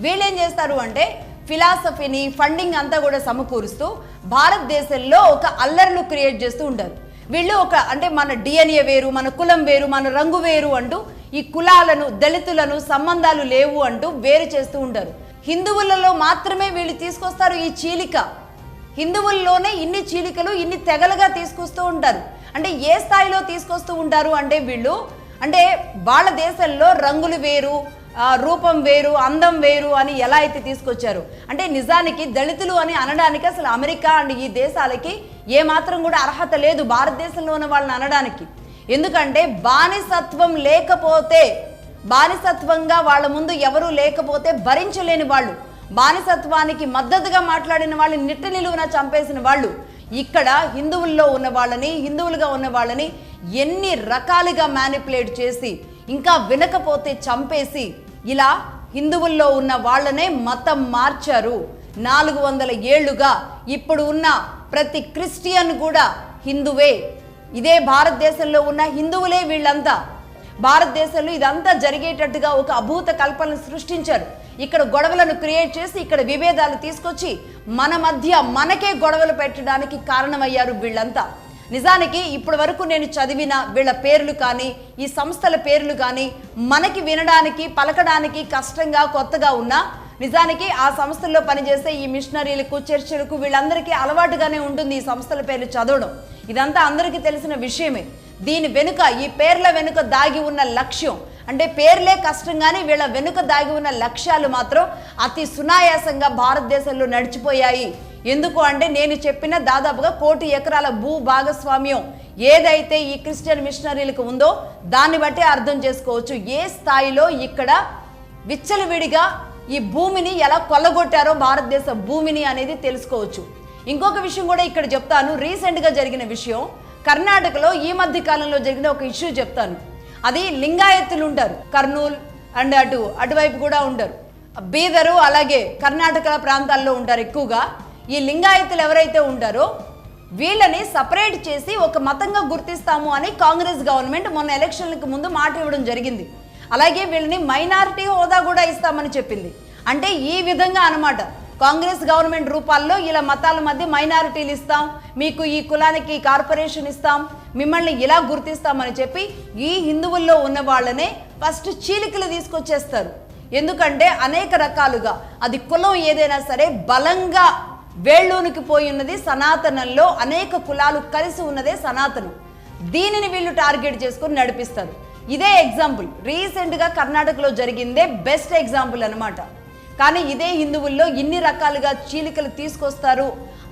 వీళ్ళు ఏం చేస్తారు అంటే ఫిలాసఫీని ఫండింగ్ అంతా కూడా సమకూరుస్తూ భారతదేశంలో ఒక అల్లర్ను క్రియేట్ చేస్తూ ఉంటారు. వీళ్ళు అంటే మన డిఎన్ఏ వేరు, మన కులం వేరు, మన రంగు వేరు అంటూ ఈ కులాలను, దళితులను సంబంధాలు లేవు అంటూ వేరు చేస్తూ ఉంటారు. హిందువులలో మాత్రమే వీళ్ళు తీసుకొస్తారు ఈ చీలిక. హిందువుల్లోనే ఇన్ని చీలికలు, ఇన్ని తెగలుగా తీసుకొస్తూ ఉంటారు. అంటే ఏ స్థాయిలో తీసుకొస్తూ ఉంటారు అంటే వీళ్ళు వాళ్ళ దేశంలో రంగులు వేరు, రూపం వేరు, అందం వేరు అని ఎలా అయితే తీసుకొచ్చారు అంటే నిజానికి దళితులు అని అనడానికి అసలు అమెరికా అండ్ ఈ దేశాలకి ఏమాత్రం కూడా అర్హత లేదు భారతదేశంలో ఉన్న వాళ్ళని అనడానికి. ఎందుకంటే బానిసత్వం లేకపోతే, బానిసత్వంగా వాళ్ళ ముందు ఎవరూ లేకపోతే భరించలేని వాళ్ళు, బానిసత్వానికి మద్దతుగా మాట్లాడిన వాళ్ళని నిట్ట నిలువున చంపేసిన వాళ్ళు ఇక్కడ హిందువుల్లో ఉన్న వాళ్ళని, హిందువులుగా ఉన్న వాళ్ళని ఎన్ని రకాలుగా మ్యానిపులేట్ చేసి ఇంకా వినకపోతే చంపేసి ఇలా హిందువుల్లో ఉన్న వాళ్ళనే మతం మార్చారు. 400 ఏళ్లుగా ఇప్పుడు ఉన్న ప్రతి క్రిస్టియన్ కూడా హిందువే. ఇదే భారతదేశంలో ఉన్న హిందువులే వీళ్ళంతా. భారతదేశంలో ఇదంతా జరిగేటట్టుగా ఒక అభూత కల్పనను సృష్టించారు. ఇక్కడ గొడవలను క్రియేట్ చేసి ఇక్కడ విభేదాలు తీసుకొచ్చి మన మధ్య మనకే గొడవలు పెట్టడానికి కారణమయ్యారు వీళ్ళంతా. నిజానికి ఇప్పటి వరకు నేను చదివిన వీళ్ళ పేర్లు కానీ, ఈ సంస్థల పేర్లు కానీ మనకి వినడానికి, పలకడానికి కష్టంగా, కొత్తగా ఉన్నా నిజానికి ఆ సంస్థల్లో పనిచేసే ఈ మిషనరీలకు, చర్చిలకు వీళ్ళందరికీ అలవాటుగానే ఉంటుంది ఈ సంస్థల పేర్లు చదవడం. ఇదంతా అందరికీ తెలిసిన విషయమే. దీని వెనుక, ఈ పేర్ల వెనుక దాగి ఉన్న లక్ష్యం అంటే పేర్లే కష్టంగానే వీళ్ళ వెనుక దాగి ఉన్న లక్ష్యాలు మాత్రం అతి సునాయాసంగా భారతదేశంలో నడిచిపోయాయి. ఎందుకు అంటే నేను చెప్పిన దాదాపుగా 1 కోటి ఎకరాల భూ భాగస్వామ్యం ఏదైతే ఈ క్రిస్టియన్ మిషనరీలకు ఉందో దాన్ని బట్టి అర్థం చేసుకోవచ్చు ఏ స్థాయిలో ఇక్కడ విచ్చలవిడిగా ఈ భూమిని ఎలా కొల్లగొట్టారో, భారతదేశ భూమిని అనేది తెలుసుకోవచ్చు. ఇంకొక విషయం కూడా ఇక్కడ చెప్తాను. రీసెంట్గా జరిగిన విషయం, కర్ణాటకలో ఈ మధ్య కాలంలో జరిగిన ఒక ఇష్యూ చెప్తాను. అది లింగాయత్తులు ఉంటారు, కర్నూలు అండ్ అటువైపు కూడా ఉంటారు, బీదరు అలాగే కర్ణాటక ప్రాంతాల్లో ఉంటారు ఎక్కువగా. ఈ లింగాయత్తులు ఎవరైతే ఉంటారో వీళ్ళని సపరేట్ చేసి ఒక మతంగా గుర్తిస్తాము అని కాంగ్రెస్ గవర్నమెంట్ మొన్న ఎలక్షన్లకు ముందు మాట ఇవ్వడం జరిగింది. అలాగే వీళ్ళని మైనారిటీ హోదా కూడా ఇస్తామని చెప్పింది. అంటే ఈ విధంగా అన్నమాట, కాంగ్రెస్ గవర్నమెంట్ రూపాల్లో ఇలా మతాల మధ్య మైనారిటీలు ఇస్తాం, మీకు ఈ కులానికి కార్పొరేషన్ ఇస్తాం, మిమ్మల్ని ఇలా గుర్తిస్తామని చెప్పి ఈ హిందువుల్లో ఉన్న వాళ్ళనే ఫస్ట్ చీలికలు తీసుకొచ్చేస్తారు. ఎందుకంటే అనేక రకాలుగా అది కులం ఏదైనా సరే బలంగా వేళ్ళూనికి పోయి ఉన్నది సనాతనంలో, అనేక కులాలు కలిసి ఉన్నదే సనాతనం. దీనిని వీళ్ళు టార్గెట్ చేసుకుని నడిపిస్తారు. ఇదే ఎగ్జాంపుల్ రీసెంట్గా కర్ణాటకలో జరిగిందే బెస్ట్ ఎగ్జాంపుల్ అనమాట. కానీ ఇదే హిందువుల్లో ఇన్ని రకాలుగా చీలికలు తీసుకొస్తారు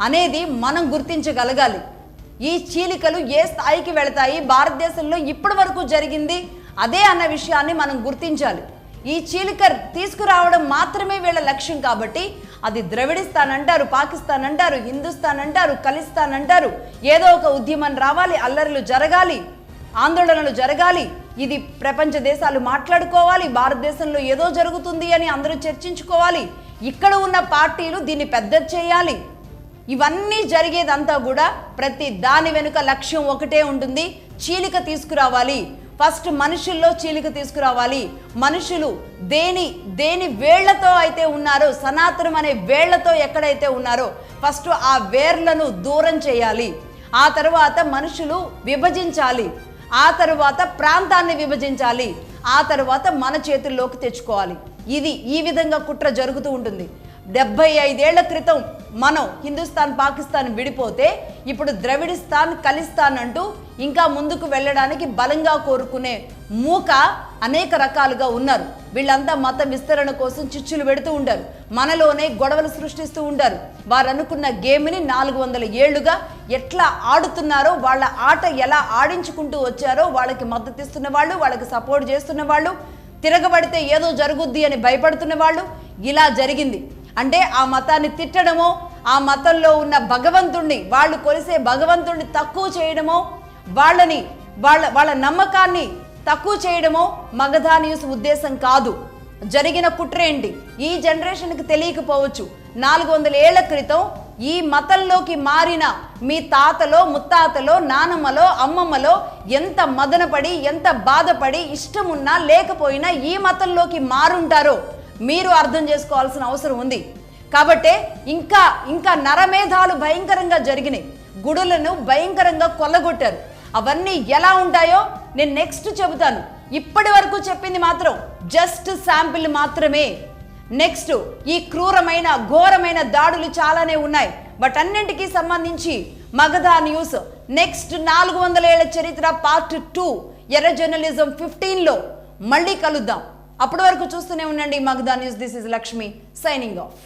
అనేది మనం గుర్తించగలగాలి. ఈ చీలికలు ఏ స్థాయికి వెళతాయి, భారతదేశంలో ఇప్పటి వరకు జరిగింది అదే అన్న విషయాన్ని మనం గుర్తించాలి. ఈ చీలిక తీసుకురావడం మాత్రమే వీళ్ళ లక్ష్యం. కాబట్టి అది ద్రవిడిస్తాన్ అంటారు, పాకిస్తాన్ అంటారు, హిందుస్థాన్ అంటారు, ఖలిస్తాన్ అంటారు. ఏదో ఒక ఉద్యమం రావాలి, అల్లర్లు జరగాలి, ఆందోళనలు జరగాలి, ఇది ప్రపంచ దేశాలు మాట్లాడుకోవాలి, భారతదేశంలో ఏదో జరుగుతుంది అని అందరూ చర్చించుకోవాలి, ఇక్కడ ఉన్న పార్టీలు దీన్ని పెద్ద చేయాలి. ఇవన్నీ జరిగేదంతా కూడా ప్రతి దాని వెనుక లక్ష్యం ఒకటే ఉంటుంది, చీలిక తీసుకురావాలి. ఫస్ట్ మనుషుల్లో చీలిక తీసుకురావాలి. మనుషులు దేని వేళ్లతో అయితే ఉన్నారో, సనాతనం అనే వేళ్లతో ఎక్కడైతే ఉన్నారో ఫస్ట్ ఆ వేర్లను దూరం చేయాలి. ఆ తర్వాత మనుషులు విభజించాలి, ఆ తర్వాత ప్రాంతాన్ని విభజించాలి, ఆ తర్వాత మన చేతుల్లోకి తెచ్చుకోవాలి. ఇది ఈ విధంగా కుట్ర జరుగుతూ ఉంటుంది. 75 ఏళ్ల క్రితం మనం హిందుస్థాన్ పాకిస్తాన్ విడిపోతే ఇప్పుడు ద్రవిడిస్తాన్ ఖలిస్తాన్ అంటూ ఇంకా ముందుకు వెళ్ళడానికి బలంగా కోరుకునే మూక అనేక రకాలుగా ఉన్నారు. వీళ్ళంతా మత విస్తరణ కోసం చిచ్చులు పెడుతూ ఉంటారు, మనలోనే గొడవలు సృష్టిస్తూ ఉంటారు. వారు అనుకున్న గేమ్ని 400 ఏళ్లుగా ఎట్లా ఆడుతున్నారో, వాళ్ళ ఆట ఎలా ఆడించుకుంటూ వచ్చారో, వాళ్ళకి మద్దతు ఇస్తున్న వాళ్ళు, వాళ్ళకి సపోర్ట్ చేస్తున్న వాళ్ళు, తిరగబడితే ఏదో జరుగుద్ది అని భయపడుతున్న వాళ్ళు, ఇలా జరిగింది. అంటే ఆ మతాన్ని తిట్టడమో, ఆ మతంలో ఉన్న భగవంతుణ్ణి, వాళ్ళు కొలిసే భగవంతుణ్ణి తక్కువ చేయడమో, వాళ్ళ నమ్మకాన్ని తక్కువ చేయడమో మగధా న్యూస్ ఉద్దేశం కాదు. జరిగిన కుట్ర ఏంటి ఈ జనరేషన్కి తెలియకపోవచ్చు. 400 ఏళ్ల క్రితం ఈ మతంలోకి మారిన మీ తాతలో, ముత్తాతలో, నానమ్మలో, అమ్మమ్మలో ఎంత మదనపడి, ఎంత బాధపడి, ఇష్టమున్నా లేకపోయినా ఈ మతంలోకి మారుంటారో మీరు అర్థం చేసుకోవాల్సిన అవసరం ఉంది. కాబట్టే ఇంకా నరమేధాలు భయంకరంగా జరిగినాయి, గుడులను భయంకరంగా కొల్లగొట్టారు. అవన్నీ ఎలా ఉంటాయో నేను నెక్స్ట్ చెబుతాను. ఇప్పటి వరకు చెప్పింది మాత్రం జస్ట్ శాంపిల్ మాత్రమే. నెక్స్ట్ ఈ క్రూరమైన ఘోరమైన దాడులు చాలానే ఉన్నాయి. బట్ అన్నింటికీ సంబంధించి మగధ న్యూస్ నెక్స్ట్ 400 ఏళ్ల చరిత్ర పార్ట్ 2 ఎర్ర జర్నలిజం 15లో మళ్ళీ కలుద్దాం. అప్పటి వరకు చూస్తూనే ఉండండి Magadha news. This is Lakshmi signing off.